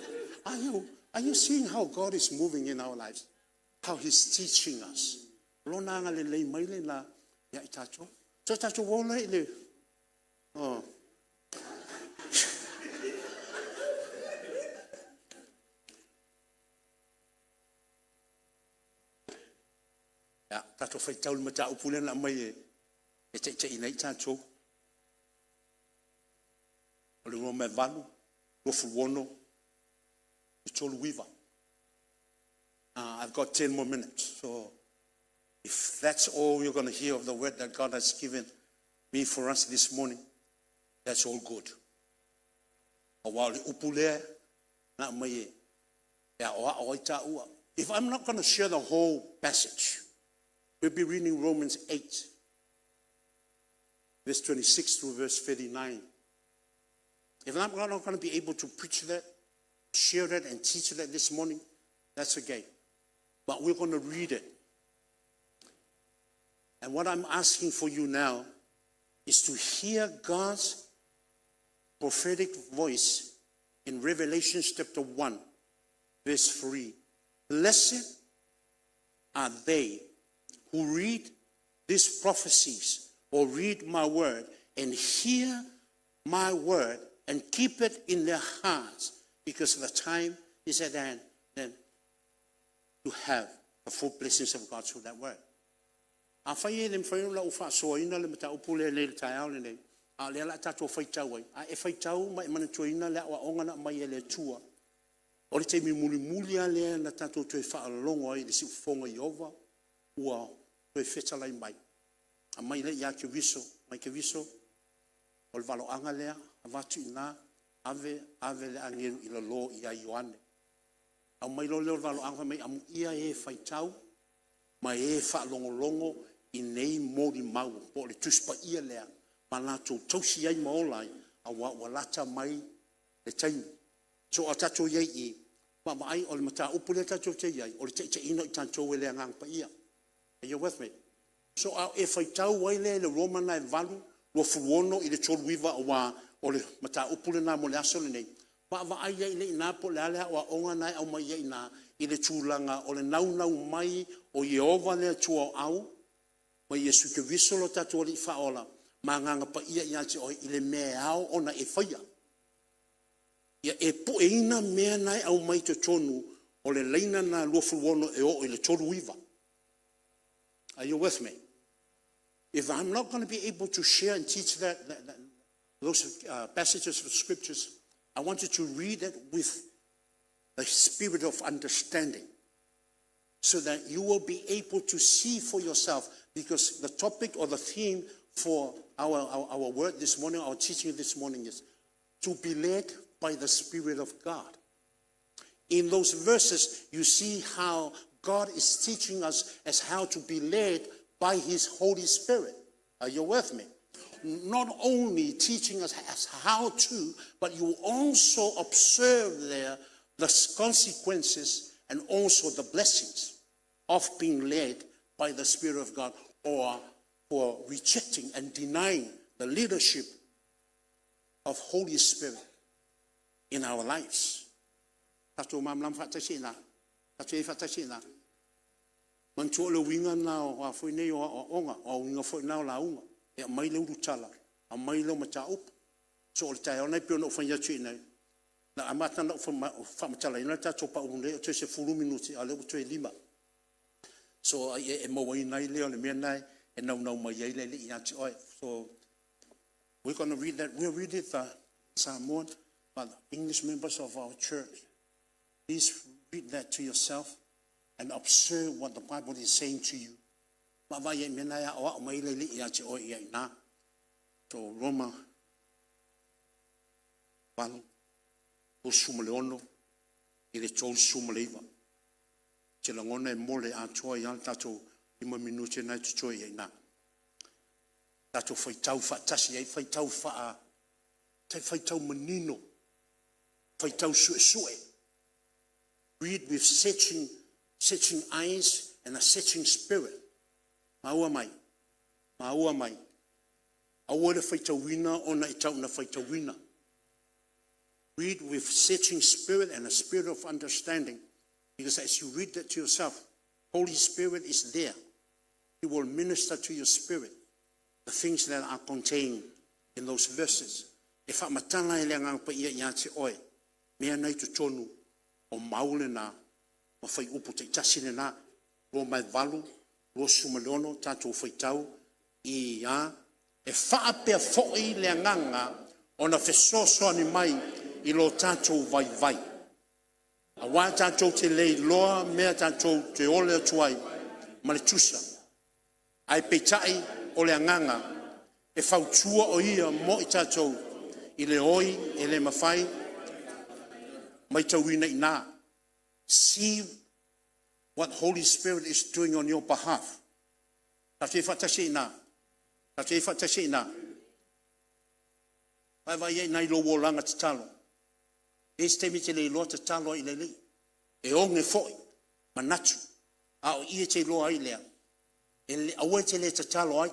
Are you seeing how God is moving in our lives? How he's teaching us. Lo na nga le mai le na ya itacho. So tacho wo le. Ya, tato fai tau mata upule na mai e te ina I tatou. O le ngome valu, o fuono, I tolu wiva. I've got 10 more minutes. So if that's all you're going to hear of the word that God has given me for us this morning, that's all good. O wale upule na mai ya o ita ua. If I'm not going to share the whole passage, we'll be reading Romans 8. Verse 26 through verse 39. If I'm not going to be able to preach that, share that, and teach that this morning, That's okay. But we're going to read it. And what I'm asking for you now is to hear God's prophetic voice in Revelation chapter 1, verse 3. Blessed are they who read these prophecies or read my word and hear my word and keep it in their hearts, because the time is at hand then to have the full blessings of God through that word. A whai e le mwhainu la uwha soina le mata upule le tai au le nei. A le ala tato whai tau ai. A e whai tau mai mana tuaina le awa ongana mai e le tua. O le teimi muli muli a le na tato tue wha alongo ai le si ufonga i ova. Ua tue whetalai mai. A mai le ia ke viso. Mai ke viso. O le valo anga lea. A vatu ina. Ave le angeru i la lo i a Ioane. Au mai lo leo valo anga mai amu ia e whai tau. Mai e wha longo longo i nei mori mau. Po le tuspa ia lea. Ma la tau tausi ai maolai. A wa lata mai le taimi. So a tato iei i. Ma ai o le mata upu le tato te iei. O le te ino i tanto e lea ngang pa ia. Are you with me? So a e whai tau wai le Romana e valu. Lo fuono i le toluiva o le mata upu le na mo le aso le nei. Ma ai iei le ina po le alea o a onga nai au mai iei na. I le tūlanga o le nau mai o Yehova le tua au. Ma Yesu ke visolo tatu o li whaola. Ma nganga pa ia iati o i le mea au ona e whaia. Ia e po e ina mea nai au mai te tonu o le leina na luafuono e o i le tolu iwa. Are you with me? If I'm not going to be able to share and teach those passages of scriptures, I want you to read it with the spirit of understanding, so that you will be able to see for yourself, because the topic or the theme for our word this morning, our teaching this morning is to be led by the Spirit of God. In those verses, you see how God is teaching us as how to be led by His Holy Spirit. Are you with me? Not only teaching us as how to, but you also observe there the consequences and also the blessings of being led by the Spirit of God, or for rejecting and denying the leadership of Holy Spirit in our lives. Tato mamlam fatasina. Tato e fatasina. Mantua le winga na o afoine o onga o winga foi na la unga. E mai le urutala. A mai le mata up. So le tai ona pio no fanya china. Na amata na famatala ina tato pa unle o se fulu minuti ale o te lima. So e mo wai nai le le mea nai e nau mai le le ia ti oi. So we're going to read that. We'll read it Samoan, but English members of our church, please read that to yourself and observe what the Bible is saying to you. So Roma Valo o sumaleono i le tol sumaleiva. Te langona e mole a toa i tato 5 minuti na te toa i na. Tato fai tau fa tasi ai fai tau fa tai fai tau manino. Fai tau sue. Read with searching eyes and a searching spirit. Maua mai. Maua mai. Aua le fai tau wina ona I tau na fai tau wina. Read with searching spirit and a spirit of understanding. Because as you read that to yourself, Holy Spirit is there. He will minister to your spirit the things that are contained in those verses. If I'm a tana e leanga pa ia te oe, mea nei tu tonu o maule na, o fai upo te tasine na, ro mai valu, ro sumaleono, tato fai tau, I ia, e whaapea fo'i leanganga, o na fesoso ani mai, I lo tato vai. A wā tato te lei loa, mea tato te ole atuai, ma le tusa. Ai peitai o le anganga, e fautua o ia mo I tatou, I le oi, e le mawhai, mai tauina I nā. See what Holy Spirit is doing on your behalf. Tato e whatasi I nā. Tato e whatasi I nā. Vai e nai lo wolanga te talo. E stemi te le loa te talo I le li. E onge foi. manatu. A o ia te loa ai lea. E aue te le tatalo ai.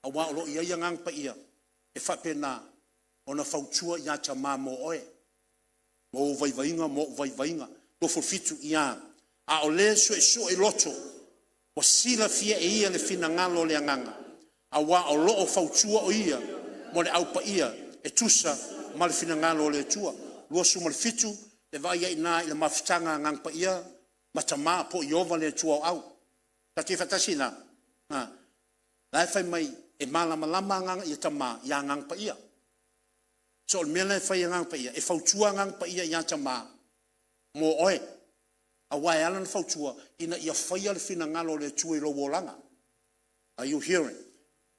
A wā olo ia ia ngang pa ia. E whapena o na whautua ia ta mā mo oe. Mo vaivainga, mo vaivainga. Lo fulfitu ia. A o le so e loto. Wa sila fia e ia le fina ngalo le anganga. A wā o loo whautua o ia. Mo le au pa ia. E tusa ma le fina ngalo le tua. Lua su ma le fitu. Le vai ia ina i le mawhitanga ngang pa ia. Ma ta mā po i ova le tua au. Ta te whatasi na. Lai whai mai e malama lama ngang i ta mā ia ngang pa ia. So le mea lai whai ngang pa ia. E whautua ngang pa ia ia ta mā. Mo oe. A wai ala na whautua ina ia whai ale fina ngalo le tua i lo wolanga. Are you hearing?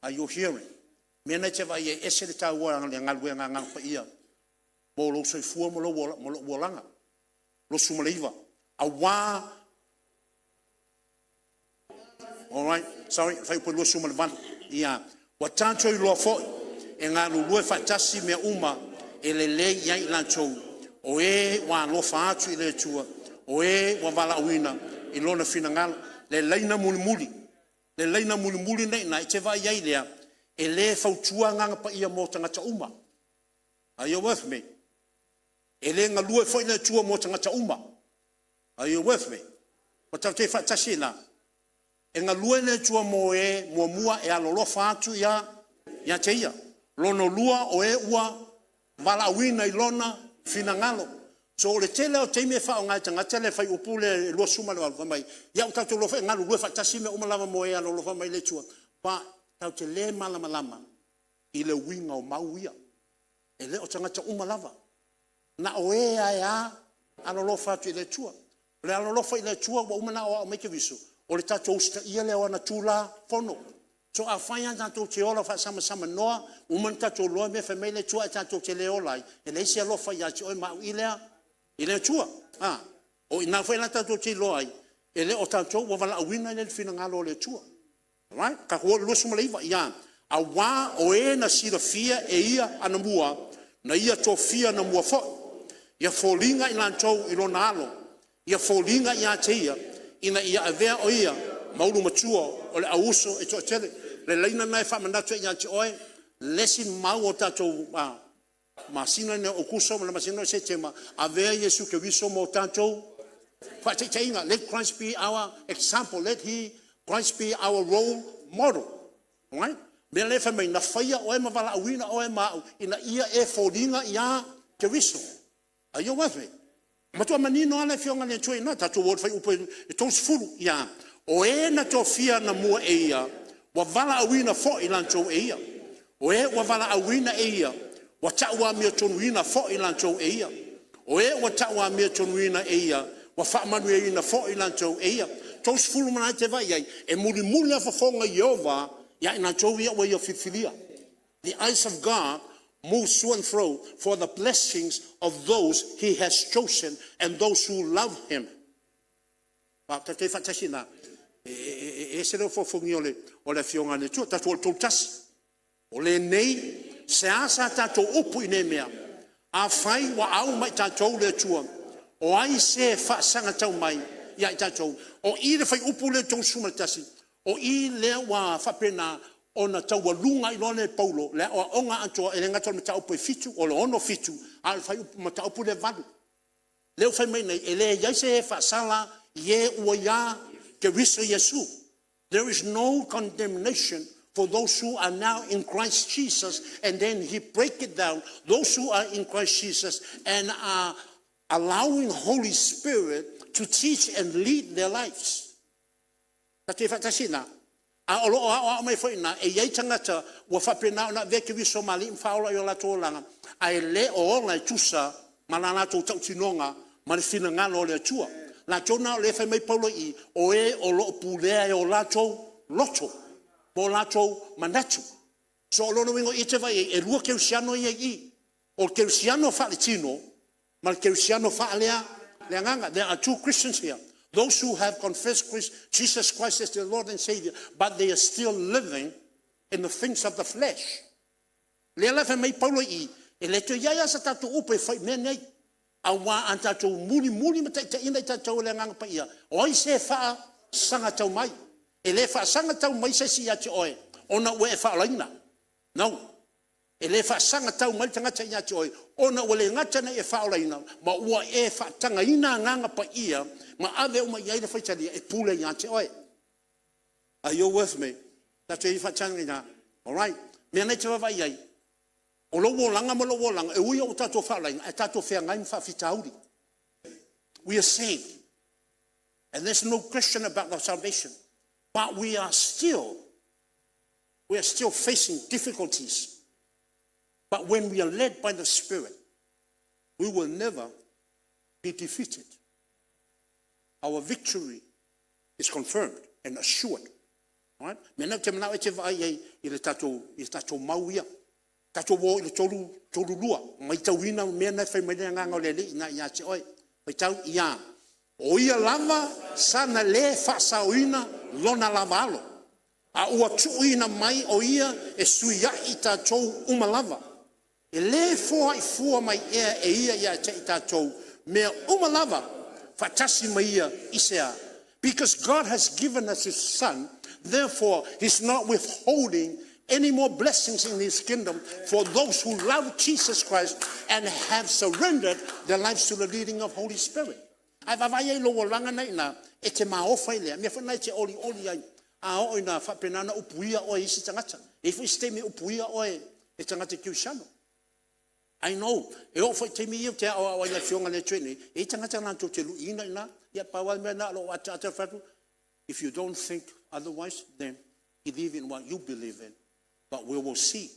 Are you hearing? Mea nei te vai e ese le tau wolanga le ngalue ngang pa ia. Mo lo soi fua mo lo wolanga. Lo sumaleiva. A wā. All right. Sorry. Whai po lo sumalevana. Ia. Wa tātou i loa fo. E ngā lulue whaitasi mea uma. E le le iai lantou. O e wā lofa atu i le tua. O e wa wala uina. I lona fina ngala. Le leina muli muli. Le leina muli muli nei na. I te vai iai lea. E le whautua nganga pa ia mo tangata uma. Are you with me? E le ngā lue fo i le tua mo tangata uma. Are you with me? O tau te whaitasi na. E ngā lue le tua mo e mua mua e alolofa atu ia te ia. Lono lua o e ua wala uina i lona fina ngalo. So o le tele o teime wha o ngai tangata le whai upu le lua suma le walwa mai. Ia o tau te lofa e ngā lue whaitasi me umalama mo e alolofa mai le tua. Pa tau te le malama lama i le winga o mau ia. E le o tangata umalava. Na o e a e a alolofa atu i le tua. Le alolofa i le tua wa umana o a make visu. O le tatou usta ia le ona tula fono. So a whaia tatou te ola wha sama noa. Umana tatou loa me whamei le tua e tatou te le olai. E le isi alofa ia te oi mau i lea. I le tua. O ina whaila tatou te loa ai. E le o tatou wa wala awina i le fina ngalo le tua. Right? Ka hua lua sumaleiva ia. A wā o e na sira fia e ia ana mua. Na ia to fia na mua fo. Ia fōlinga i lantou i lona alo. Ia fōlinga i a te ia. Ina ia avea o ia. Maulu matua o le auso e to tele. Le leina nai whamanatu i a te oe. Lesin mau o tatou masina ne o kuso. Ma masina se tema. Avea Yesu ke wiso mo tatou. Whaiteinga. Let Christ be our example. Let Christ be our role model. Right? Mea le whamai na whaia oe ma wala awina oe mau. Ina ia e fōlinga i a ke wiso. Are you with me? Matua manino ala fionga le tui na tatu wot fai upo e tos fulu ia. O e na to fia na mua e ia. Wa vala awina fo i lantou e ia. O e wa vala awina e ia. Wa taua mea tonuina fo i lantou e ia. O e wa taua mea tonuina e ia. Wa whaamanu e ina fo i lantou e ia. Tos fulu mana te vai ai. E muli muli a whafonga Yehova. Ia i lantou ia wa ia whiwhiria. The eyes of God moves to and fro for the blessings of those he has chosen and those who love him. Pa te whatasi na. E se reo fofongi o le fionga ne tua. Tatu o tautasi. O le nei, se asa tatou upu i ne mea. A whai wa au mai tatou le tua. O ai se whaasanga tau mai. Ia i tatou. O i le whai upu le tau sumatasi. O i le wa whapena ona taua lunga i lone paulo, le o onga antoa e le ngata o mataupu e fitu, o le ono fitu, a le whai mataupu le vadu. Leo whai mai nei, e le iaise e whaasala, ie ua ia, ke riso Yesu. There is no condemnation for those who are now in Christ Jesus, and then he break it down, those who are in Christ Jesus, and are allowing Holy Spirit to teach and lead their lives. Tate whatasina. A olo o mai foi na e ia tangata wa whapena na veke wiso mali mfaola i o lato langa ai le o ngai tusa malana to tautinonga ma le fina ngalo le tua la tona le fai mai paulo i o e o lo pulea e o lato loto po lato manatu so lo no wingo i te vai e lua ke usiano i o ke usiano fa le tino ma ke usiano fa lea le nganga. There are two Christians here. Those who have confessed Jesus Christ as their Lord and Savior, but they are still living in the things of the flesh. Le ala mai paulo i, e le te iaia sa tatu upe fai mea nei. Awa anta tau muli mata ina tau le ngang pa ia. Oi se fa sanga tau mai. Ele fa sanga tau mai se si ati oi. Ona we fa laina. No. Ele fa sanga tau mai tanga tau ati oi. Ona wale ngata na e fa laina. Ma ua e fa tanga ina nganga pa ia. Ma ave uma ia le fa tali e pule ati oi. Are you with me? That's why you fa tanga ina. All right. Me na te va ia. O lo langa mo lo langa e ui o tato fa laina e tato fe ngai fa fitauri. We are saved. And there's no question about our salvation. But we are still facing difficulties. But when we are led by the Spirit, we will never be defeated. Our victory is confirmed and assured. Right? Mena te mana e te vai i le tato mauia. Tato wo i le tolu lua. Mai tauina mea na fai mai nganga o le ina ia te oi. Mai tau ia. O ia lava sana le whasauina lona lavalo. A ua tuuina mai o ia e suia i tātou umalava. E le fua mai ea e ia te i tātou mea umalava whatasi mai ia isea. Because God has given us His Son, therefore He's not withholding any more blessings in His kingdom for those who love Jesus Christ and have surrendered their lives to the leading of Holy Spirit. Ai vavai ai loa langa nei na e te maofa i lea. Mea whanai te oli ai. A o ina whapenana upuia oe isi tangata. E whi steme upuia oe e tangata kiu shano. I know. E o whai te mi iu te awa awa ia fionga le tuene. E tangata nanto te lu ina ina. Ia pawai mea na alo ata whatu. If you don't think otherwise, then believe in what you believe in. But we will see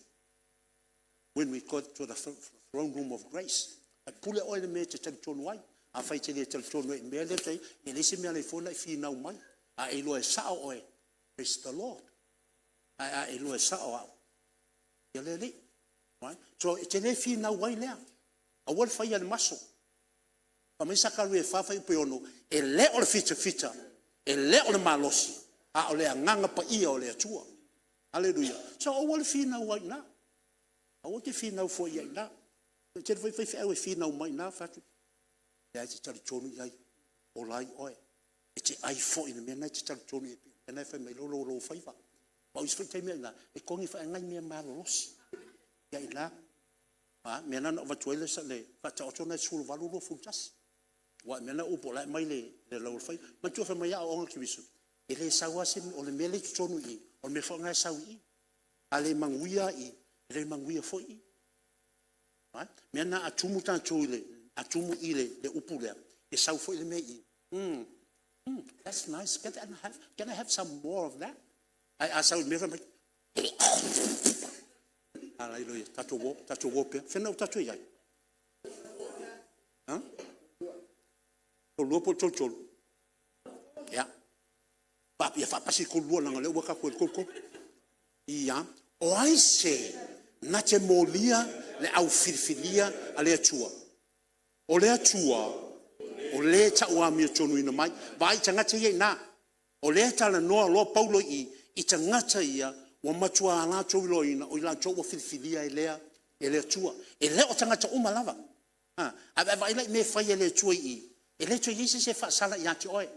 when we go to the throne room of grace. A pule oe le me te talitonu wai. A fai te le talitonu e mea le tei. E lese mea le fona e whinau mai. A e loe sao oe. Praise the Lord. A e loe sao au. Ia le li. Right? So e te le whinau wai lea. A wale fai ane maso. Pa mai sakaru e whawhai upe ono. E le o le fita. E le o le malosi. A o le nganga pa ia o le atua. Hallelujah. So o wale whinau wai na. A wale whinau fo ia na. Te le whai au e whinau mai na whatu. Ia te tari tonu iai. O lai oe. E te ai fo ina mea nai te tari tonu e pi. E nai whai mai lo whaiva. Pau isi whai taimea ina. E kongi whai ngai mea malosi. Ia ina. Mea nana o watuele sa le. Whata o tona e sulu walu lo fultasi. Wa mea na upo lai mai le lau whai. Ma tua whai mai a o onga ki wisu. E le saua se o le mele ki tonu i. O le me whangai sau i. A le manguia i. E le manguia fo i. Mea na atumu tātou i le. Atumu i le upu lea. E sau fo i le mei i. That's nice. Can I have some more of that? I sau me whamai. Hallelujah. Tatou wo pia. Whenau tatou iai. O luopo tolu. Ya. Papi e whapasi ko lua langa leo waka koe koko. Ia. O ai se na te molia le au whiriwhiria a le atua. O le atua, o le ta ua mia tonu ina mai, vai tangata ia na. O le tala noa loa paulo i tangata ia, wa matua ala tau ilo ina, o ila tau wa whiriwhiria e le atua. E le o tangata umalava. A vai lai me whai e le atua i. E le atua i se whaasala i ati oe.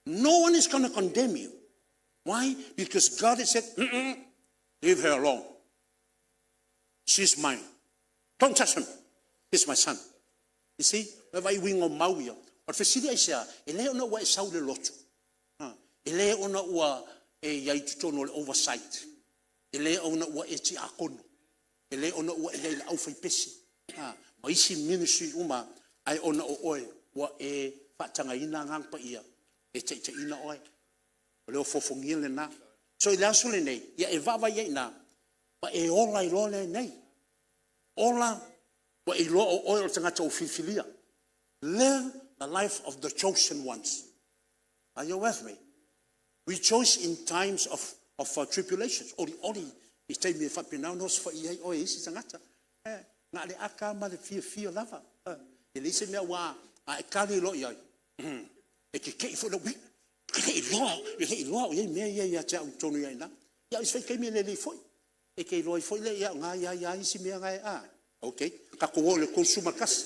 No one is going to condemn you. Why? Because God has said, leave her alone. She's mine. Don't touch him. He's my son. You see? Vai wingo mauia. O whesiri ai sea, e leo na ua e sau le lotu. E leo na ua e iai tutono le oversight. E leo na ua e ti akono. E leo na ua e iai le au whaipesi. Ma isi ministry uma, ai ona o oe, ua e whaatanga ina ngangpa ia. E te ina oe. O leo fofongia le na. So i laso le nei, ia e wawa iai na, pa e ola i lo le nei. Ola, wa i lo o oe o tangata o whiwhilia. Live the life of the chosen ones. Are you with me? We chose in times of tribulations. Ori, i te me whapinau nos wha iai oe isi tangata. Ngā le aka ma le fia lava. E le ise mea wā, a e kari lo iai. E ke kei fo le wik. E kei loa, o iai mea iai a te au tonu iai na. Ia is whai kei mea le li foi. E kei loi foi le ia ngā ia isi mea ngai a. Ok, ka kowo le consumer kas.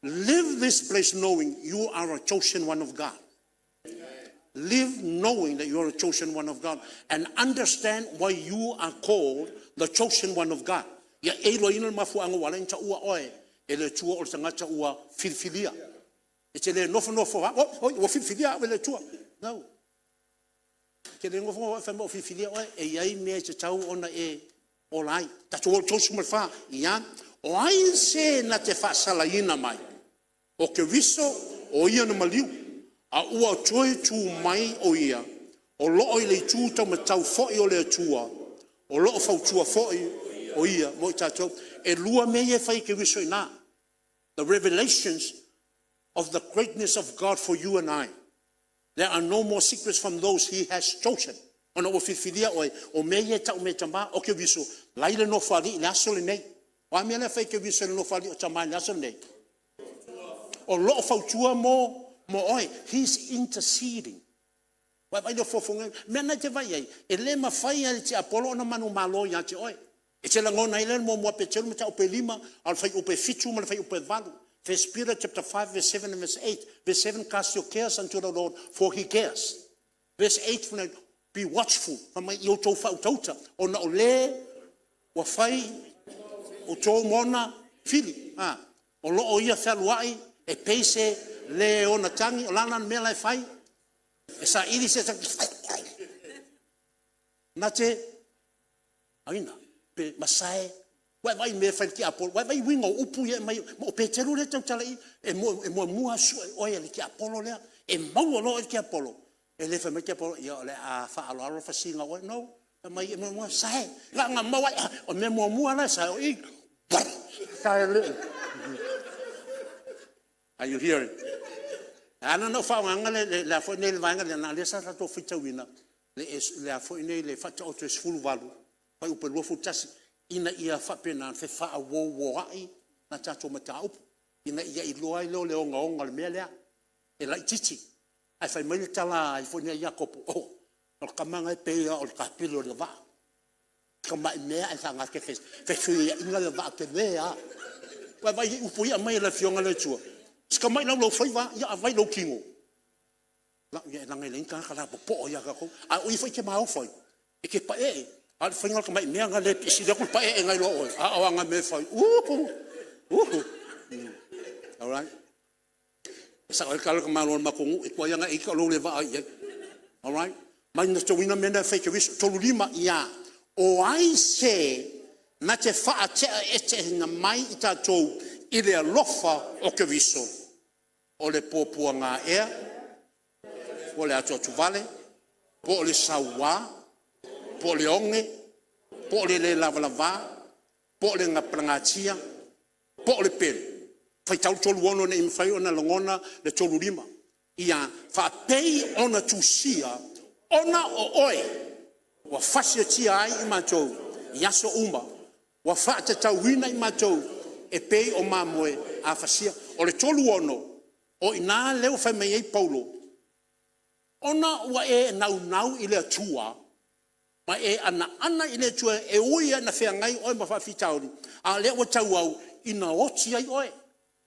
Live this place knowing you are a chosen one of God. Live knowing that you are a chosen one of God. And understand why you are called the chosen one of God. No. O ai se na te whaasalaina mai. O ke viso o ia na maliu. A ua toe tū mai o ia. O loo i le tū tau ma tau foi o le atua. O loo fau tua foi o ia. Mo i tātou. E lua me e whai ke viso i nā. The revelations of the greatness of God for you and I. There are no more secrets from those he has chosen. Ona o whiwhiria o me e tau me tama o ke viso. Laile no whari i le aso le nei. Wa me le fai ke viso no fali o tama le aso nei. O lo fautua mo oi, he's interceding. Wa vai le fofonga, me na te vai ai, e le mafai al te apolo na manu malo ya te oi. E te langona ile mo pe telu mo ta o pe lima, al fai o pe fitu mo fai o pe valu. First Peter chapter 5 verse 7 and verse 8. Verse 7, cast your cares unto the Lord, for he cares. Verse 8, be watchful. Mama i o tau fa utauta, o na o le wa fai o tō mona fili. O lo o ia whaluai e peise le o na tangi o lana mea lai whai. E sa iri se sa na te aina pe masae vai me whai ki apolo vai winga o upu ia mai o pe teru le tau talai e mo mua su o ia le ki apolo lea e mau o lo e ki apolo e le whai ki apolo ia le a whaaloaro whasinga o no mai e mua sae nga mawai o me mua la sae o i are you hearing? Ana no fa wanga le fo ne wanga le na le sa to fita wina le fo ne le fa to to full valu pa u pelo fu tasi ina ia fa pena fe fa wo ai na ta to mata up ina ia I loa lo le onga le mele e la titi ai fa mai tala ai fo ne Jacob o kamanga e pe o kapilo le va kama me ai sanga ke fe inga le va ke vea vai u pui a mai la fionga le tua ska mai lo fai va ia vai lo kingo la ia na ngai ka kala po ia ka ko a u fai ke mau fai e ke pa e al fai ngal ka mai me nga le pisi de ko pa e ngai lo a nga me fai all right sa ka ka malo ma ko e ko ia nga I ka lo le va ia all right mai na to wina mena fai ke wis to lima ia o ai se na te wha te na mai I tātou I le alofa o ke viso. O le pōpua ngā ea, po le atua tuvale, po le saua, po le onge, po le lavalava, po le ngaprangatia, po le pere. Fai tau tolu ono ne imwhai ona longona le tolu lima. Ia whapei ona tusia, ona o oe, wa whasia tia ai I mātou, yaso uma, wa whaata tau wina I mātou, e pei o mamoe a whasia. O le tolu ono, o ina leo whai mei ei Paulo, ona ua e nau I le atua, ma e ana I le atua, e uia na whea ngai oe ma whawhitauri, a leo wa tau au, ina oti ai oe,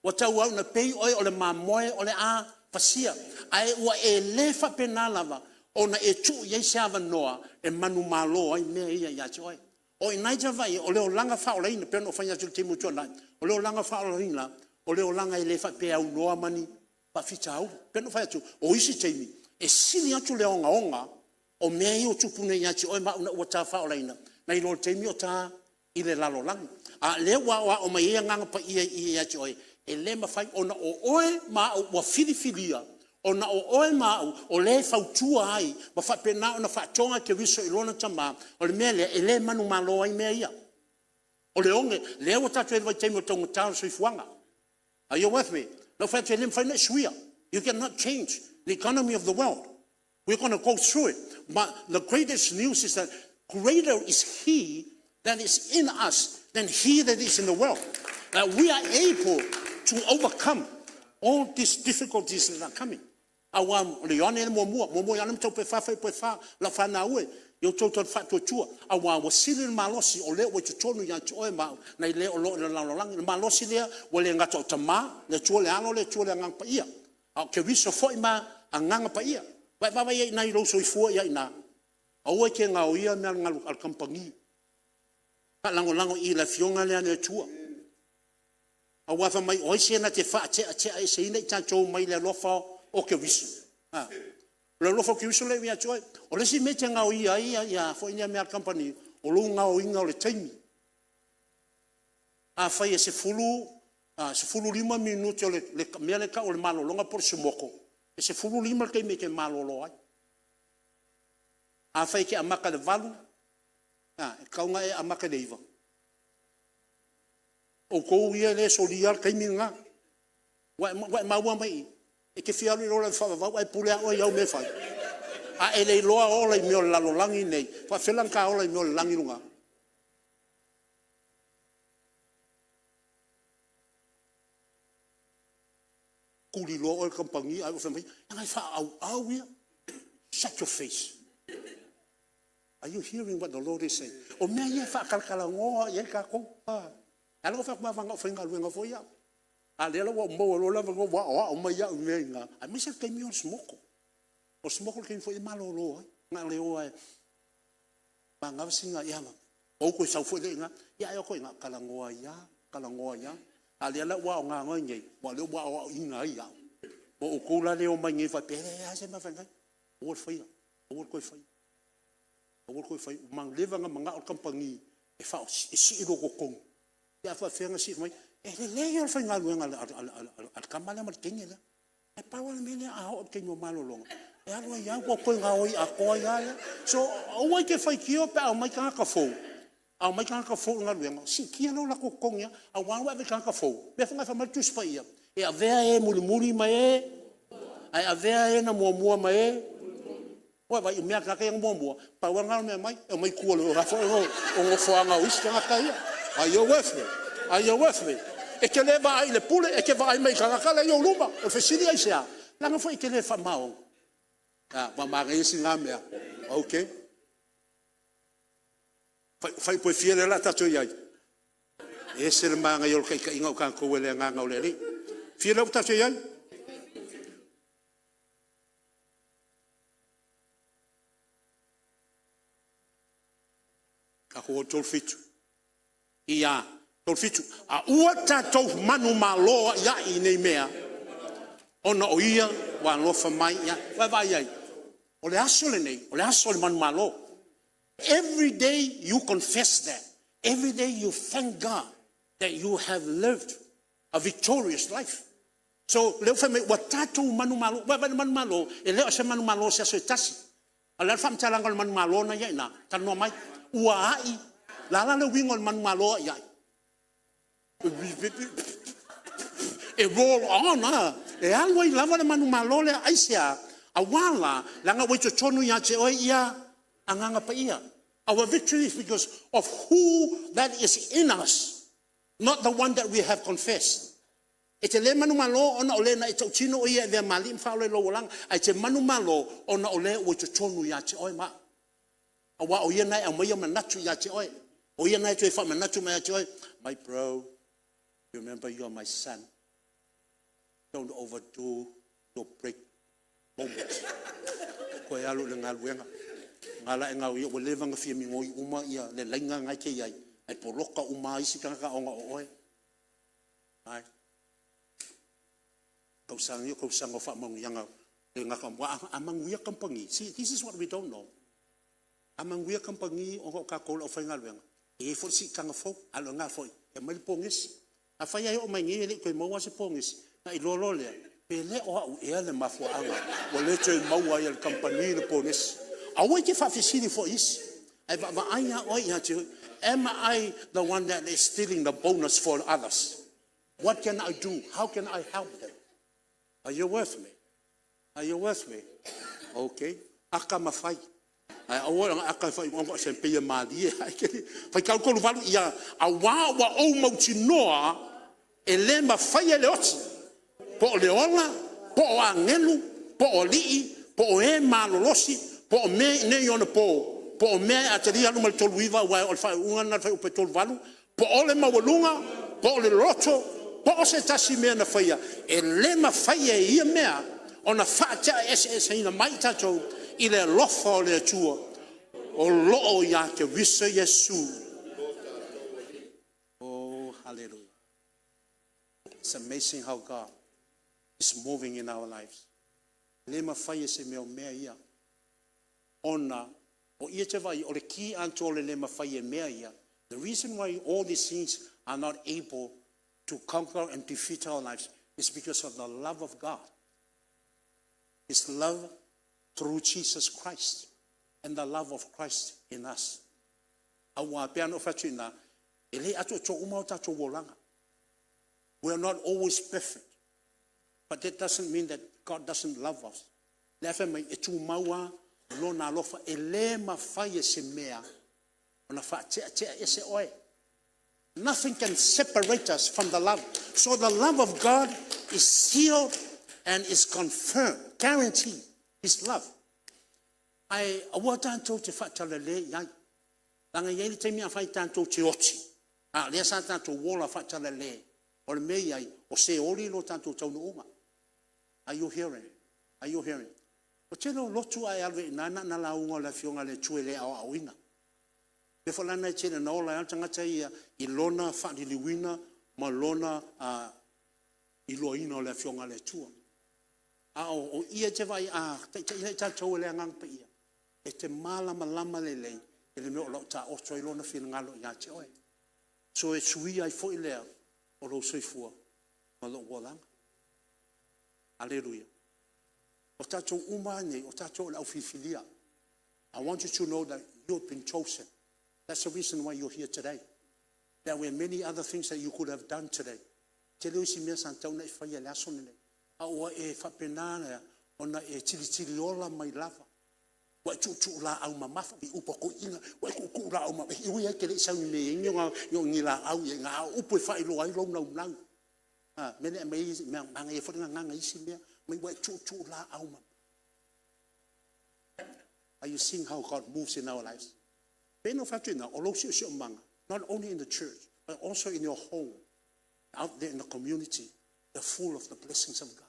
wa tau au na pei oe o le mamoe o le a whasia, a e ua e le whapena lava, ona e tu iei se awa noa, e manu malo ai mea ia iati oe. O inai te vai, o leo langa whaoleina, pēno whainga tū te mutua nai, o leo langa whaoleina, o leo langa I le whapea au noa mani, whawhita au, pēno whaia tū, o isi teimi, e sili atu leo onga, o mea I o tupune I ati, oi mauna ua tā whaoleina, nei lo teimi o tā I le lalo langi. A leo wa o mai ea nganga pa I ati oi, e le mawhai, ona o oe maa ua whiriwhiria, ona o oe mau o le fautua ai ma fa pena ona fa tonga ke viso I lona tama o le mele e le manu malo ai mea ia o le onge le o tatu e vai teimo tonga tau sui fuanga. Are you with me? No fa te lim fa ne suia. You cannot change the economy of the world. We're going to go through it. But the greatest news is that greater is he that is in us than he that is in the world. That we are able to overcome all these difficulties that are coming. Awam leone mo mo yanam to pe fa la fa na ue Yo total fat to chua. Awa wa sili malosi o le o tonu ya choe ma na le o lo la lang malosi le o le ngato tama le chua le ano le chua le ngang pa ia. Au ke viso foi ma anganga pa ia. Wa ia na ilo so fu ia ina. Au ke nga o ia me ngal al kampangi. Ka lango I la fionga le ane chua. Awa fa mai o se na te fa te ai se ina ta cho mai le lofa o ke viso. Le lofa ke viso le mia choe. O le si mete ngau ia fo ina me al company o lo ngau inga o le taimi. A fai se fulu 5 minuti o le mea le ka o le malo longa por se moko. Se fulu 5 ke me ke malo lo ai. A fai ke amaka le valu. Kaunga e amaka le iwa. O kou ia le soliar kai minga. Wa maua mai. E ke fialu lo le fa wa pule o ia me fai. A ele loa ola I meo lalo langi nei. Fa felang ka ola I meo langi lunga. Kuli loa ola kampangi ai o whamai. Angai fa au ia. Shut your face. Are you hearing what the Lord is saying? O mea ia fa kalkala ngoa ia ka ko. Alo fa mawanga o whainga luenga fo ia. A lela wa mo lola wa o mai ia umenga. A misa kai meo smoko. O smoko ke foi malo lo nga le o ba nga singa ia ma o ko sa foi nga ia yo ko nga kalangoa ia a le la wa nga ngai wa le wa inga ia o ko la le o mai ngi fa pe a se ma fa nga o foi mang leva nga manga o kampangi e fa si ro ko kong ia fa fenga si mai e le yo fa nga lu nga al kamala ma kengela e pa wa me le a o ke no malo lo e alo ia ko nga oi a ko ia so o wai ke fai kio pa o mai ka fo a mai ka fo nga luenga si kia lo la ko kongia a wa wa ka fo be fa ma tu spa ia e a vea e muri mai ai a vea e na mo mai wa vai me ka ke mo pa wa nga me mai o mai ku lo ra fo o ngo fo nga wis ka ka ia ai yo with me e ke le va ai le pule e ke va ai mai ka le yo luma o fe sili ai sia la nga fo e ke le fa mao Mamagesi nga mea. Okay. Fai po fiere la tato iai. E se le manga yol kai inga o kan ko wele nga nga ole ri. Fiere o tato iai. Ka ko tol fitu. Ia, tol fitu. A ua tato manu maloa ia I nei mea. Ona o ia wa lofa mai ia. Vai ai. O le aso le nei, o le aso le manu malo. Every day you confess that. Every day you thank God that you have lived a victorious life. So leo fa me wa tatu manu malo, wa manu malo, e leo se manu malo se so tasi. Ala fa mtala ngol manu malo na ia na, tanu mai ua ai. La le wingo manu malo ia. E roll on e alwai lava le manu malo le aisia. Awala langa wai tonu ya che oi ia anganga pa ia. Our victory is because of who that is in us, not the one that we have confessed. E te le manu malo ona ole na e tau tino ia e mali mfa ole lo lang ai te manu malo ona ole wai tonu ya che oi ma. Awa o ia nai a mai manatu ya che oi. O ia nai te fa manatu ma ya che oi. My bro, remember you are my son. Don't overdo, don't break moments. Ko ia lo le ngaluenga. Ngala nga o o leva nga fia mingoi uma ia le lainga ngai ke ai. Ai poloka uma isi ka onga oe. Ai. Kau sang fa mang yanga le nga ka amang wia kampangi. See, this is what we don't know. Amang wia kampangi o ka ko o fa ngaluenga. E fo si kanga fo alo nga fo. E mai pongis. A fa ia o mai ngi le ko mo wa se pongis. Na I lolo le. Pele o e le mafuanga. O le te maua ia le kampani le ponis. A wai ke whawhisiri fo is. Ai wa aia oi ia te. Am I the one that is stealing the bonus for others? What can I do? How can I help them? Are you with me? Are you with me? Okay. Aka mawhai. Ai awa aka whai ongo se pia maadi. Whai kau kolu walu ia. A wa o mauti noa. E le mawhai e le oti. Po o leola, po o angelu, po o lii, po o e malolosi, po o me ne yona po po o mea a te ria luma le tolu iwa wai o le whai unga na whai upe tolu walu, po o le mawalunga, po o le loto, po o se tasi mea na whaia, e le ma whaia e ia mea, o na whaatea ese ina mai tatou, i le lofa o le atua, o loo ia te wisa Yesu. Oh, hallelujah. It's amazing how God is moving in our lives. Le ma whaia se mea o mea ia, ona, o ia te vai, o le ki anto le ma whaia mea ia. The reason why all these things are not able to conquer and defeat our lives is because of the love of God. His love through Jesus Christ and the love of Christ in us. Awa peano fatuina, ele ato to umau tato wolanga. We are not always perfect, but that doesn't mean that God doesn't love us. Lefa mai etu maua lona lofa ele ma faye se mea ona fa te ese oe. Nothing can separate us from the love. So the love of God is sealed and is confirmed, guaranteed. His love. I awa tanto te whatalele iai. Langa iei te mea whai tanto te oti. Lea sa tanto wola whatalele. O le mea iai, o se ori lo tanto taunu uma. Are you hearing? Are you hearing? O tēnō lotu ai alwe nana na launga le fionga le tue le au auina. Me whalana e tēnā na ola tangata ia I lona whaadiliwina ma lona I loina o le fionga le tua. O ia te vai te tātou le angang pa ia. E te malama lama le lei, e le meo lau tā oto I lona whina ngalo ia te oe. So e sui ai fo I lea, o lo soifua, ma lo walanga. Hallelujah. O tātou umane, o tātou le au whiwhilia. I want you to know that you've been chosen. That's the reason why you're here today. There were many other things that you could have done today. Te leo si mea santau na I whaia le aso nene. A oa e whapenana, ona e tiri ola mai lava. Wa tu la au mamafa I upa ko inga, wa ku la au mamafa. I ui ake le sau me inga yo ngila au ye nga upo e whailo ai lau nau. Mene me manga e wharinga nganga isi mea, mai wa tu la au mamafa. Are you seeing how God moves in our lives? Peno fatina, o lo si o manga, not only in the church, but also in your home, out there in the community, they're full of the blessings of God.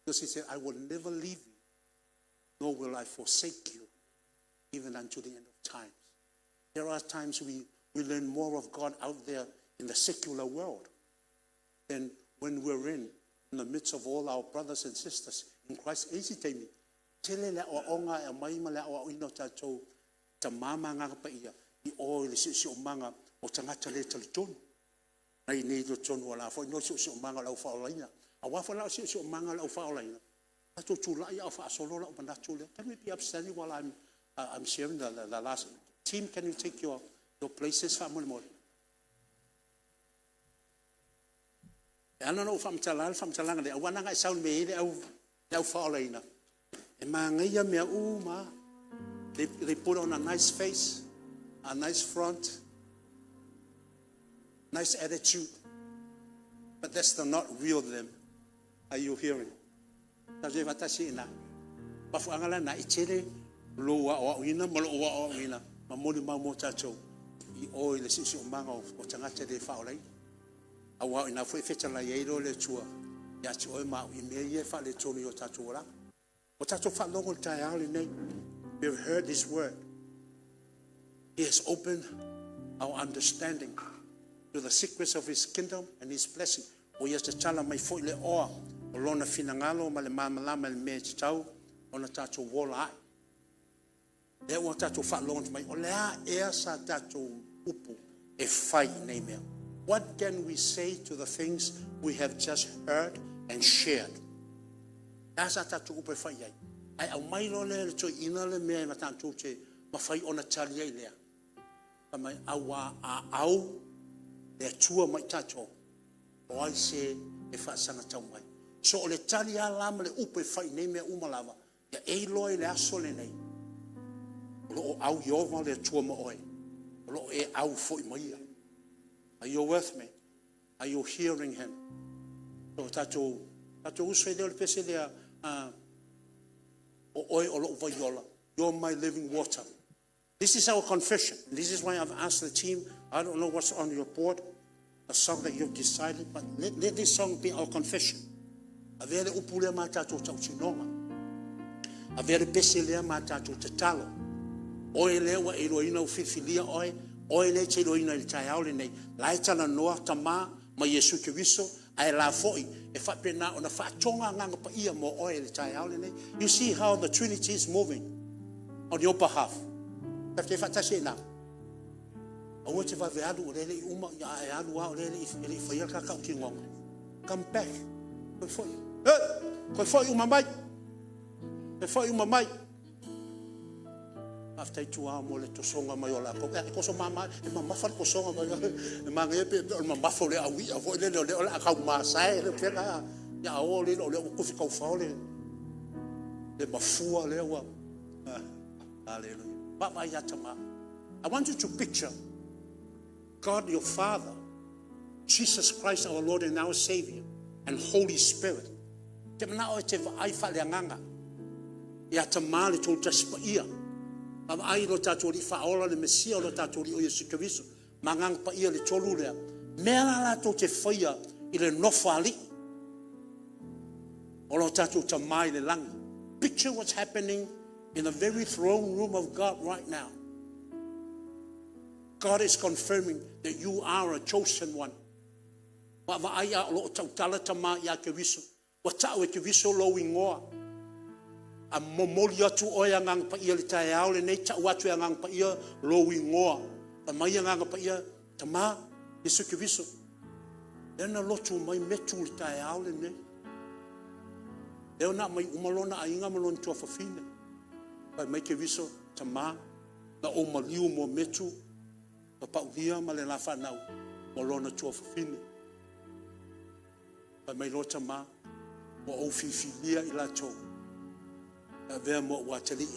Because he said, I will never leave you, nor will I forsake you, even unto the end of times. There are times we learn more of God out there in the secular world than when we're in the midst of all our brothers and sisters in Christ. Tele le o onga e mai ma le o ino tatou ta mama nga pa ia I o le si o manga o tangata le tali tonu ai nei do tonu wala fo no si o manga la fa olaina a wa fa la si o manga la fa olaina a to tu la ia fa solo la o na tu le can we be upstanding while I'm sharing the last team. Can you take your places family more ana no fam talanga le wana nga sound me le au fa olaina. They put on a nice face, a nice front, nice attitude, but that's not real them. Are you hearing? Taje vatashi na, bafuangala na ichele loa o ina malo o ina mamoli mamo tacho I o le sisi o manga o tangata de faolai. Awa ina foi fecha la yeiro le tua ya chi o ma I me ye fa le tonu o tacho ora. We've heard this word. He has opened our understanding to the secrets of his kingdom and his blessing. O yes te tala mai foi le oa o lona finangalo ma le mamalama le me tau ona tatou wola ai. Le o tatou whalonga mai o lea ea sa tatou upu e whai nei mea. What can we say to the things we have just heard and shared? Asa tatu upe whai ai. Ai au mai lo le to ina le mea na tatu te ma whai ona tali ai lea. Kamai awa a au le tua mai tatu. O ai se e whaasanga tau mai. So o le tali a lama le upe whai nei mea umalawa. Ia ei loe le aso le nei. O lo o au iova le tua ma oi. O lo e au fo I mai. Are you with me? Are you hearing him? So tatu uswe le pese lea o oi o lo vaiola. You're my living water. This is our confession. This is why I've asked the team, I don't know what's on your board, a song that you've decided, but let this song be our confession. Avere upule mata to tauchinonga. Avere peselea mata to tatalo. Oe lewa eloina ufifilia oe. Oe le te eloina il taiaole nei. Laita na noa tama ma Yesu Kiriso. Ai la foi. E whapena ona whaatonga nganga pa ia mo oe le taiaole nei. You see how the Trinity is moving on your behalf. Te whatase na. Aua te wavealu o lele I uma ia e alu a o lele I whaia kakau ki ngonga. Come back. Koe foi. Koe foi uma mai. Koe foi uma mai. After 2 hours mo le tosonga mai o la ko. E koso mama e mama fa ko songa mai. E manga e pe o mama fo le awi a fo le le la ka ma sai le pega. Ya o le ku fi ka fa le. Le mafua le wa. Hallelujah. Baba yatama. I want you to picture God your Father, Jesus Christ our Lord and our Savior, and Holy Spirit. Te mana o te vai fa le nganga. Ya tamale to taspa ia. Ava ai no tato li fa ola le Mesia no tato li o Yesu Kiriso. Mangang pa ia le tolu le. Mela la to te faia I le nofa ali. O lo tato tamai le langa. Picture what's happening in the very throne room of God right now. God is confirming that you are a chosen one. Wa ai a lo tautala tama ia Kiriso. Wa tau e Kiriso lo ingoa. A momoli atu oia ngang pa ia le tae au le nei ta watu ia ngang pa ia lo ingoa. Pa mai ngang pa ia tama Yesu Kiriso. Ena lotu mai metu le tae au le nei. Eo na mai umalona a inga malon tua fafine. Pa mai Kiriso tama na o maliu mo metu. Pa pauhia ma le la whanau mo lona tua fafine. Pa mai lo tama mo o fifilia I la tau. Vea mo wa tali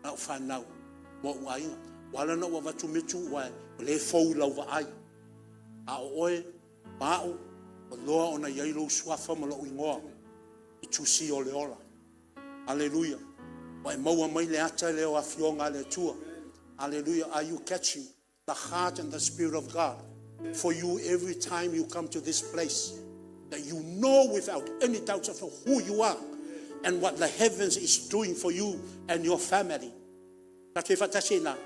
na whanau mo wa inga wala na wa watu metu wa le fou lau wa ai a oe mao o loa ona iai lo suafa ma lo ingoa I tusi o le ola. Hallelujah. Wa e maua mai le ata le o afionga le tua. Hallelujah. Are you catching the heart and the Spirit of God for you every time you come to this place, that you know without any doubts of who you are and what the heavens is doing for you and your family. Tato whatase na.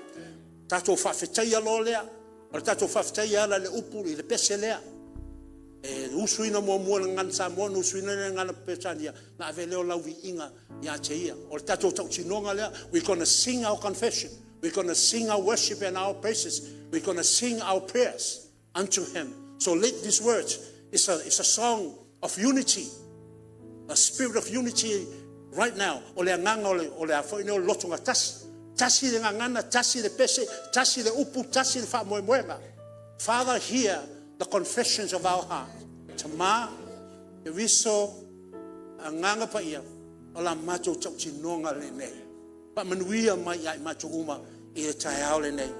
Tato whawhetai alo lea. O tato whawhetai ala le upu I le pese lea. E usuina mua mua ngan sa mua usuina ngana pesania. Na ave leo lauvi inga ya te ia. O tato tautinonga lea. We're going to sing our confession. We're going to sing our worship and our praises. We're going to sing our prayers unto Him. So let these words. It's a song of unity. A spirit of unity right now. O le nganga o le afo ino lotonga tasi. Tasi le ngana, tasi le pese, tasi le upu, tasi le fa moemoenga. Father, hear the confessions of our heart. Tama, e viso, nganga pa ia, o la macho tautinonga le nei. Pa manuia mai ai macho uma, I e tae au le nei.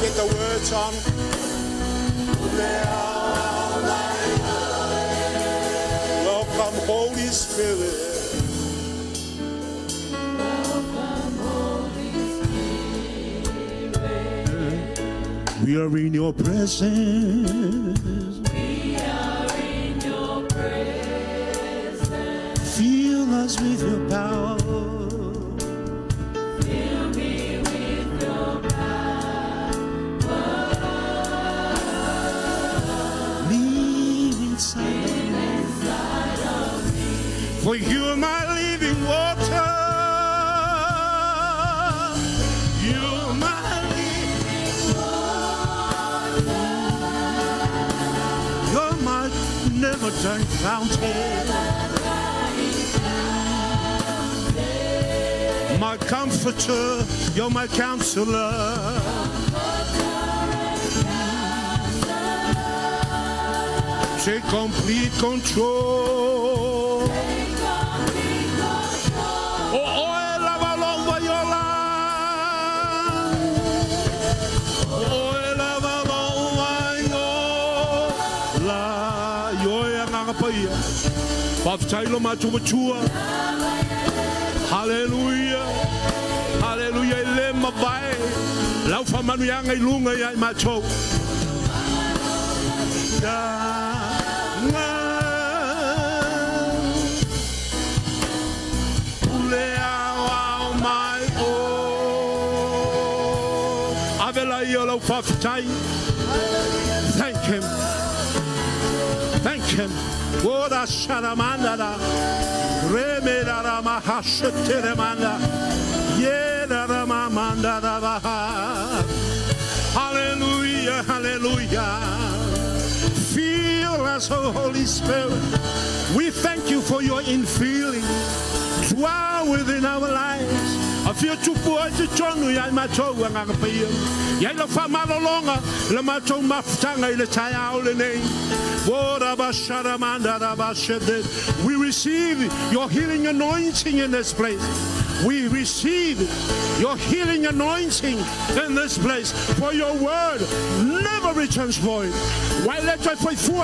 Get the words on. Welcome, Holy Spirit. Welcome, Holy Spirit. We are in your presence. We are in your presence. Fill us with your power. Fill me with your power. Live inside Of me. For you are my living water. You are my living water. You're my never-dying fountain. My comforter, you're my counselor. Take complete control. Hallelujah. Hallelujah. Lema bai. Lau famanu yang ai lunga ya macho. Thank him. Thank him. Ora sharamanda da remera rama hasheteremanda yera rama manda da baha. Hallelujah, hallelujah. Feel us, oh Holy Spirit. We thank you for your infilling. Dwell within our lives. I feel too poor to join you. I'm not sure when I'm paying. Yellow family longer. Lamato maftanga in the Tayao name. We receive your healing anointing in this place. We receive your healing anointing in this place. For your word never returns void. Why let I fight for you?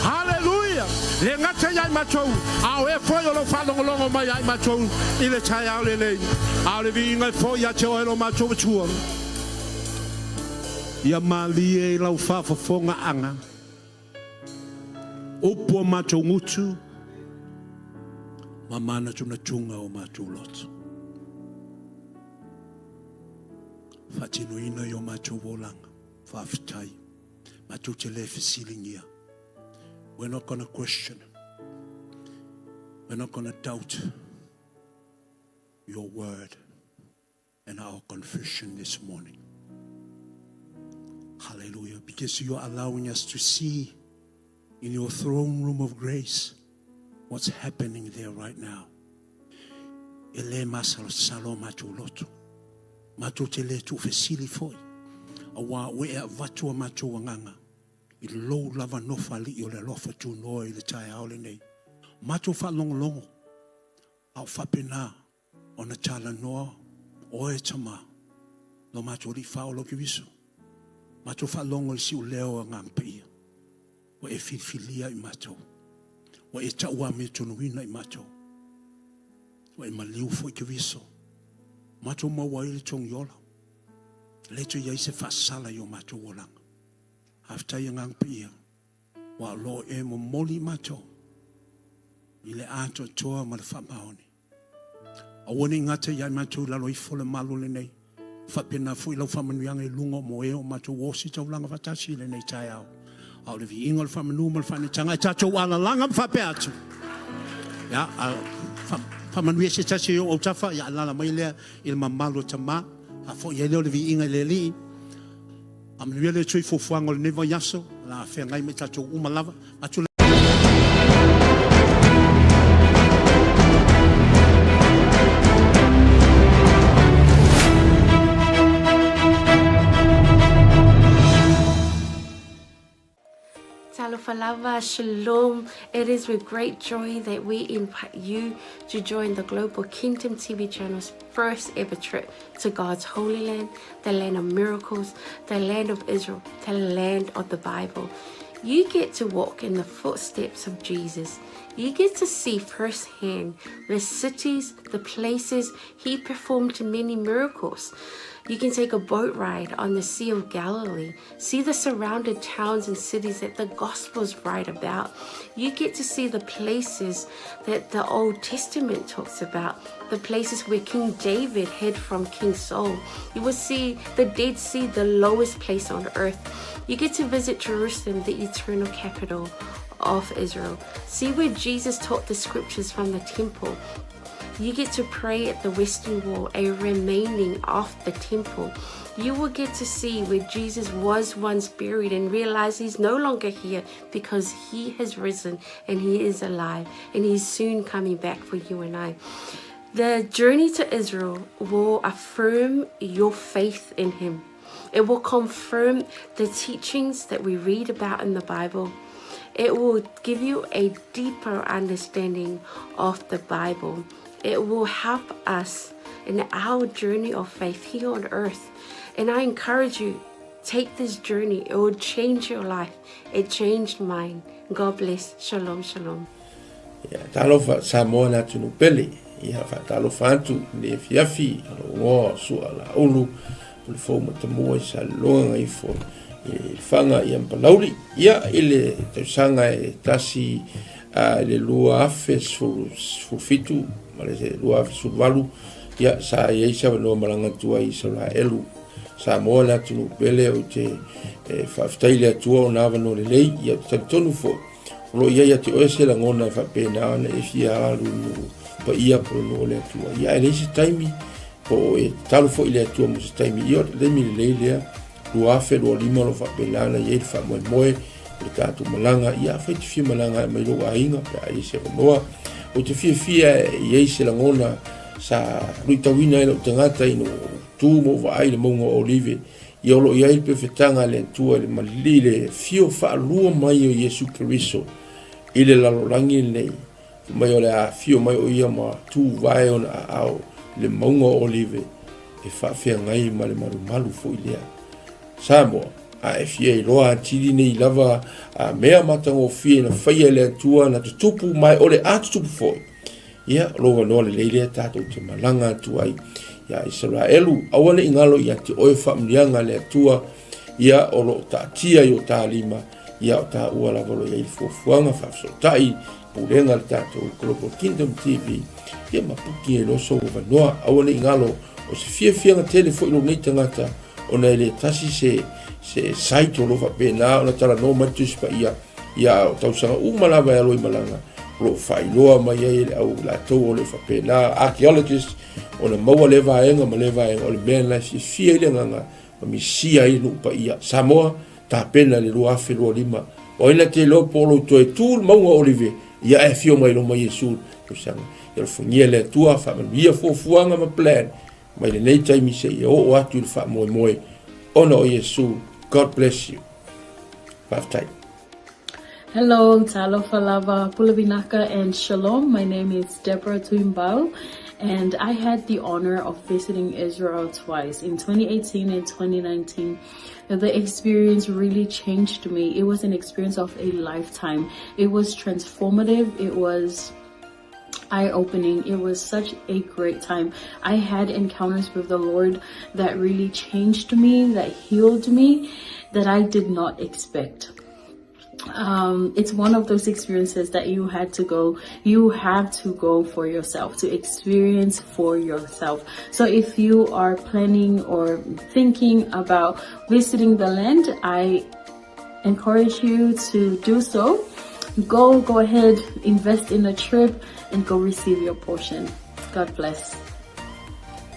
Hallelujah. Our for your father along my macho in the child. I'll be for your child macho tour. Yamalie lau fafafonga anga. Opo macho ngutu. Mamana tuna tunga o macho lot. Fatino ina yo macho volanga. Fafitai. Macho chelefe silingia. We're not going to question. We're not going to doubt your word and our confession this morning. Hallelujah. Because you are allowing us to see in your throne room of grace what's happening there right now. Ele masal salo matuloto. Matutele tu fesili foi. Awa we vatu macho wanganga. Ilo lava no fali yo le lofa tu no le chai haole nei. Macho fa long long. Au fa pena ona chala no o e chama. No macho li fa o lo kiviso. Macho fa long si o leo ngang pe. O e filia I macho. O e chawa me tonu wina I macho. O e maliu fo kiviso. Macho ma wa ile chong yola. Lecho ya se fa sala yo macho wolang. After yang ang pia, wa lo e mo moli macho, ile ato toa malfa maoni. Awoni ngate ya macho la lo ifole malu le nei. Fa pena fu ilo fa manu yang e lungo mo e o macho wosi tau langa fatasi le nei taiao. Au le vi ingol fa manu mal fa ni changa chacho wala langa fa pe atu. Ya fa manu e se chachi yo o tafa ya la mai le il mamalo tama. A fo ye le vi inga le li. Am really chui for fuangol never yaso la fe ngai me tacho umalava atu. 𝚟𝚒𝚙𝚢𝚅, Shalom. It is with great joy that we invite you to join the Global Kingdom TV channel's first ever trip to God's Holy Land, the land of miracles, the land of Israel, the land of the Bible. You get to walk in the footsteps of Jesus. You get to see firsthand the cities, the places he performed many miracles. You can take a boat ride on the Sea of Galilee, see the surrounded towns and cities that the Gospels write about. You get to see the places that the Old Testament talks about, the places where King David hid from King Saul. You will see the Dead Sea, the lowest place on earth. You get to visit Jerusalem, the eternal capital of Israel. See where Jesus taught the scriptures from the temple. You get to pray at the Western Wall, a remaining of the temple. You will get to see where Jesus was once buried and realize he's no longer here because he has risen and he is alive and he's soon coming back for you and I. The journey to Israel will affirm your faith in him. It will confirm the teachings that we read about in the Bible. It will give you a deeper understanding of the Bible. It will help us in our journey of faith here on earth. And I encourage you, take this journey. It will change your life. It changed mine. God bless. Shalom, shalom. Ya talofa Samoa na tunu pele ya fa talofa atu le fiafi ngo su ala ulu le fo mo tamo sa longa i fo e fanga i ampalauli ya ile te sanga e tasi le lua afe su fitu male se lua afe su valu ya sa ye sa no malanga tua i sa la elu Samoa na tunu pele o te fa ftaile tua na va no le lei ya tonu fo lo ia te oese la ngona fa pena na e fia alu pa ia pro no le tua ia ele se taimi po e talo fo ile tua mo se taimi io le mi le lea lo afe lo lima lo fa pena na ia fa mo moe le tatu malanga ia fa te fia malanga mai lo ainga pa ai se noa o te fia ia se la ngona sa ruitawina lo tangata ino tu mo va ai le mongo olive ia lo ia il perfetanga le tua le malile fio fa lua mai o Yesu Kristo ile la lorangi nei mai o le fio mai o ia ma tu vai on ao le mongo olive e fa fia ngai ma le malu fo ile Samoa a fia i loa tiri nei lava a mea matango fia na faia le tua na tupu mai o le atupu foi ia lo no le leile tato te malanga tu ai ya Israelu awane ingalo ya te oe familianga le tua ya olo ta tia yo ta lima ya ta uala volo ya ilfofuanga fa so tai pulenga tato Global Kingdom TV ya mapuki e loso va noa awane ingalo o se fia nga telefo ilo nei tangata ona ele tasi se site lo va pena ona tala no matus pa ya tau sanga malava ya loi malanga lo failoa mai ele au la to le fa pena archaeologists ona maua le vaenga ma le vaenga o le mea la fia ile nganga ma misia i nu pa ia Samoa ta pena le lua afe lua lima o ina te lo polo to e tūl maunga olive ia e fio mai lo mai Yesu to sanga ia lo fungia le tua fa ia fuanga ma plan mai le nei taimi se ia o atu le fa moe ona o Yesu. God bless you. Bye. Hello, Talofa Lava, Pulavinaca, and Shalom. My name is 𝗗𝗜𝗏𝗖𝗟𝗔𝗜𝗠𝗘𝗥, and I had the honor of visiting Israel twice, in 2018 and 2019. The experience really changed me. It was an experience of a lifetime. It was transformative. It was eye-opening. It was such a great time. I had encounters with the Lord that really changed me, that healed me, that I did not expect. It's one of those experiences that you have to go for yourself, to experience for yourself. So if you are planning or thinking about visiting the land, I encourage you to do so. Go ahead, invest in a trip, and go receive your portion. God bless.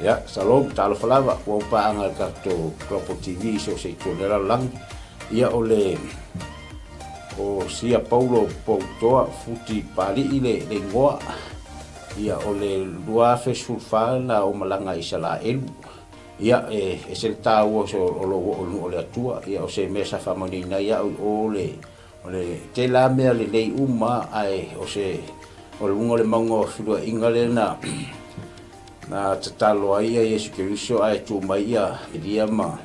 Ya, salam, talofa lava, wa pa anga kato Global TV so se tolera lang. Ia ole o sia Paulo Poutoa futi pali ile le ngoa. Ia ole lua fesulfa na o malanga Israel. Ia e se tau so ole atua, ia o se mesa famoni na ia ole te la mea le lei uma ai o se o le mango filua ingale na tatalo ai Yesu Kristo ai tu mai ia dia ma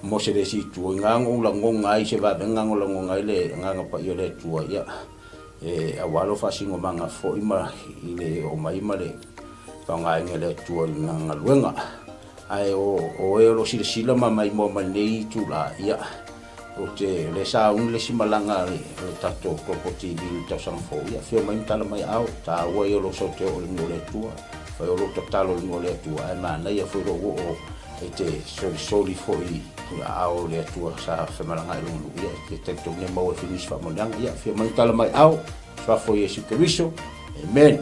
mo se desi tu ngango la ngonga ai se va ngango la ngonga ile nganga pa yo le tu ia awalo fasingo manga fo ima ile o mai male pa ngai ngele tu nganga luenga ai o lo sila mai mo nei tu la ia o te le sa le simalanga le tato Global TV ta sang fo ia fio mai tala mai au ta wa yo lo so te o le tua fa yo lo talo le tua ai mana ia fo ro o e te soli fo i au le tua sa fe malanga lu ia te te ne mo finis fa monang ia fio mai tala mai au fa fo Yesu Kristo. Amen.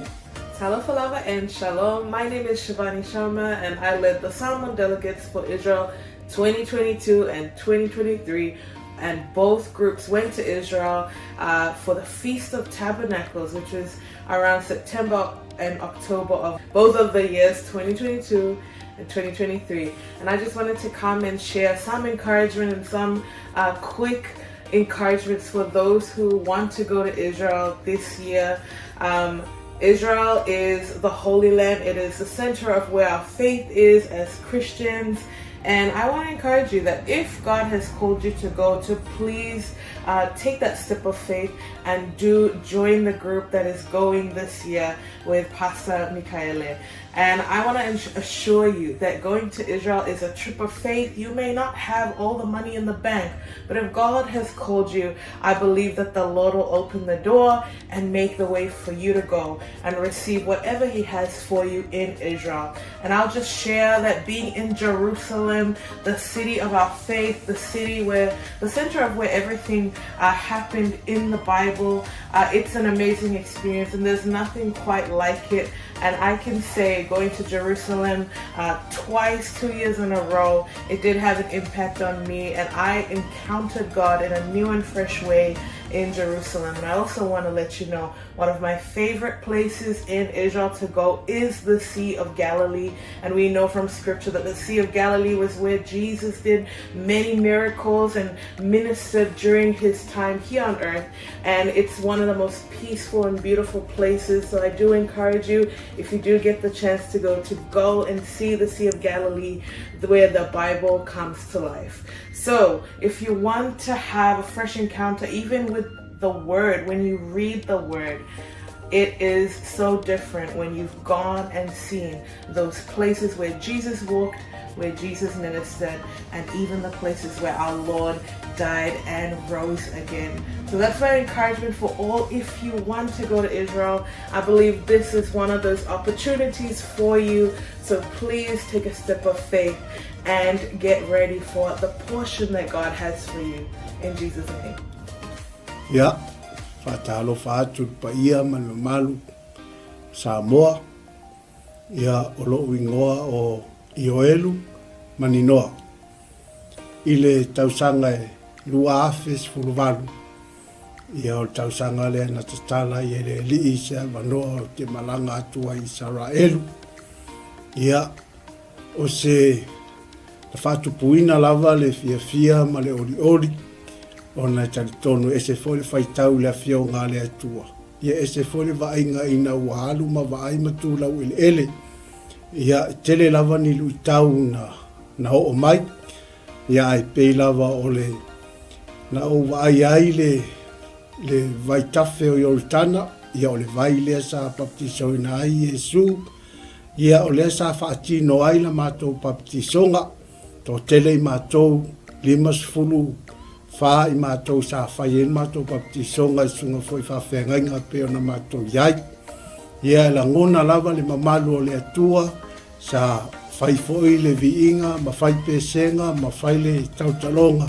Talofa Lava and Shalom. My name is Shivani Sharma, and I led the Salmon Delegates for Israel 2022 and 2023. And both groups went to Israel for the Feast of Tabernacles, which was around September and October of both of the years 2022 and 2023. And I just wanted to come and share some encouragement and some quick encouragements for those who want to go to Israel this year. Israel is the Holy Land. It is the center of where our faith is as Christians. And I want to encourage you that if God has called you to go, to please take that step of faith and do join the group that is going this year with Pastor MIKA. And I want to assure you that going to Israel is a trip of faith. You may not have all the money in the bank, but if God has called you, I believe that the Lord will open the door and make the way for you to go and receive whatever He has for you in Israel. And I'll just share that being in Jerusalem, the city of our faith, the city where the center of where everything happened in the Bible, it's an amazing experience, and there's nothing quite like it. And I can say going to Jerusalem twice, 2 years in a row, it did have an impact on me, and I encountered God in a new and fresh way in Jerusalem. And I also want to let you know, one of my favorite places in Israel to go is the Sea of Galilee. And we know from scripture that the Sea of Galilee was where Jesus did many miracles and ministered during His time here on earth. And it's one of the most peaceful and beautiful places. So I do encourage you, if you do get the chance to go and see the Sea of Galilee, where the Bible comes to life. So if you want to have a fresh encounter, even with the Word, when you read the Word, it is so different when you've gone and seen those places where Jesus walked, where Jesus ministered, and even the places where our Lord died and rose again. So that's my encouragement for all. If you want to go to Israel, I believe this is one of those opportunities for you. So please take a step of faith and get ready for the portion that God has for you. In Jesus' name. Ya, fatalo fatu pa ia malu Samoa. Ya olo wingoa o Ioelu maninoa. Ile tausanga e lua afes fuluvalu. Ia o tausanga le na tatala i ele li isa manoa o te malanga atua i Israelu. Ia o se na fatu puina lava le fia ma le ori ona talitonu ese fole faitau le afia o ngā le atua. Ia ese fole vainga ina ualu ma vai matula u ele. Ia tele lava ni luitau na o mai. Ia ai pei lava o le na o vai ai le vai tafe o Yoritana. Ia o le vai lea sa baptiso ina ai Yesu. Ia o lea sa whaatino ai la mātou baptisonga. Tō tele I mātou 50 wha I mātou sa whaien mātou baptisonga I sunga foi whawhengai ngā peo na mātou iai. Ia la ngona lava le mamalu o le atua sa whaifoi le viinga, ma whaipesenga, ma whaile tautalonga.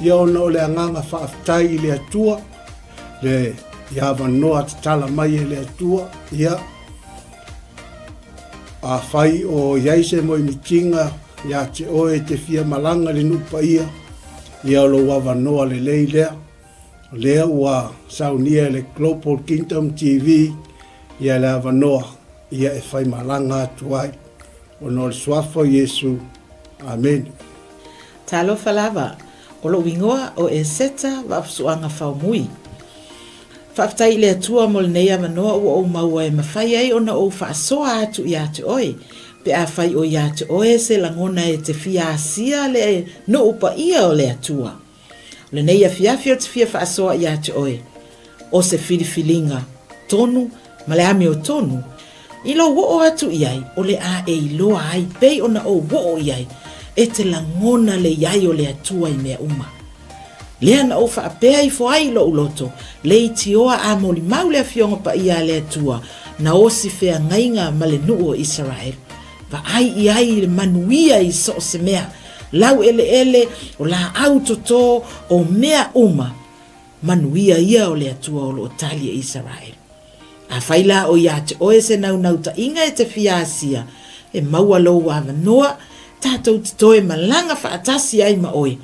Ia ona o le anganga whaaftai le atua, le iawa noa tatala mai le atua, ia a whai o iaise mo I mitinga, ia te oe te fia malanga le nupa ia o lo wawa noa le lei lea ua saunia le Global Kingdom TV, ia le awa noa, ia e whai malanga atu ai. O no le swafo Yesu. Amen. Talo falava, o lo wingoa o e seta wapsuanga whaumui. Whaftai le atua mo le neia manoa o maua e mawhai ai o na o whaasoa atu I ate oe. Pe a whai o I ate oe se langona e te fia asia le no upa ia o le atua. Le neia fiafi o te fia whaasoa I ate oe. O se filifilinga tonu, ma le ame o tonu. I lo wo atu iai, o le a e loa ai, pei ona o wo iai, e te langona le iai o le atua I mea uma. Lea na o whaapea I fo ai lo uloto, le I tioa a moli mau le fionga pa ia le atua, na o si fea ngainga ma le nuu o Israel. Va ai iai le manuia I so se mea, lau ele o la autoto o mea uma, manuia ia o le atua o lo tali Israel. A whaila o ia te oe se nau ta inga e te fia asia, e maua lou a manoa, tātou te toe malanga whaatasi ai ma oe,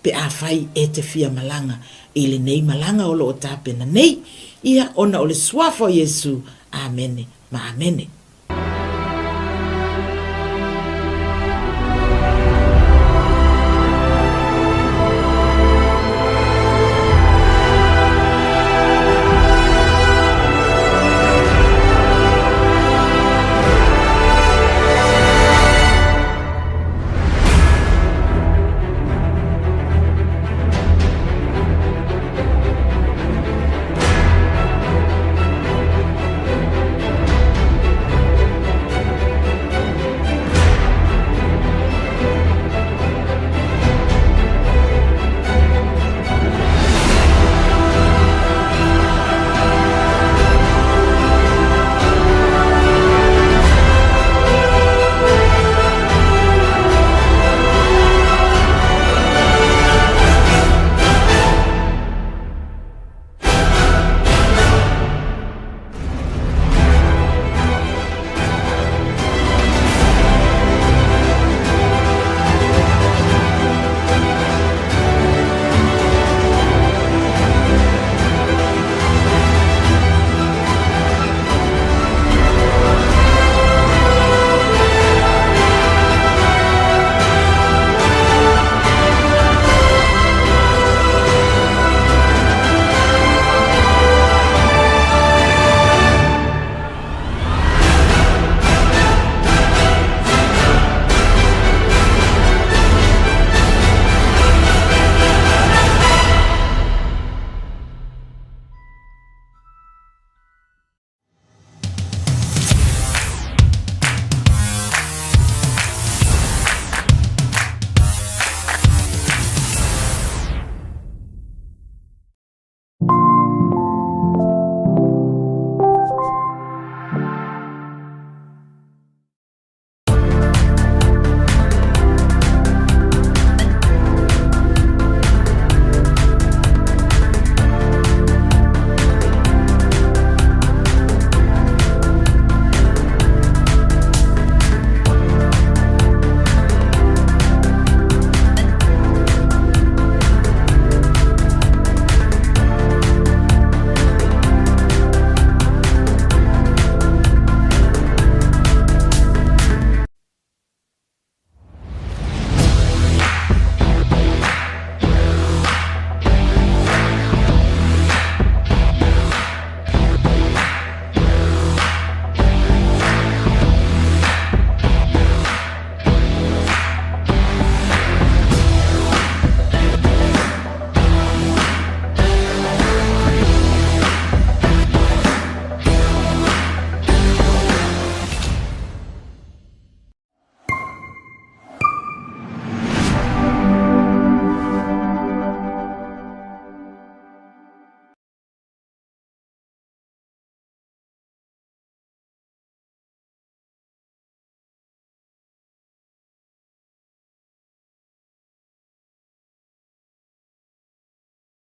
pe a whai e te fia malanga, e le nei malanga o lo o tāpena nei, ia ona o le suafo Yesu, amene, ma amene.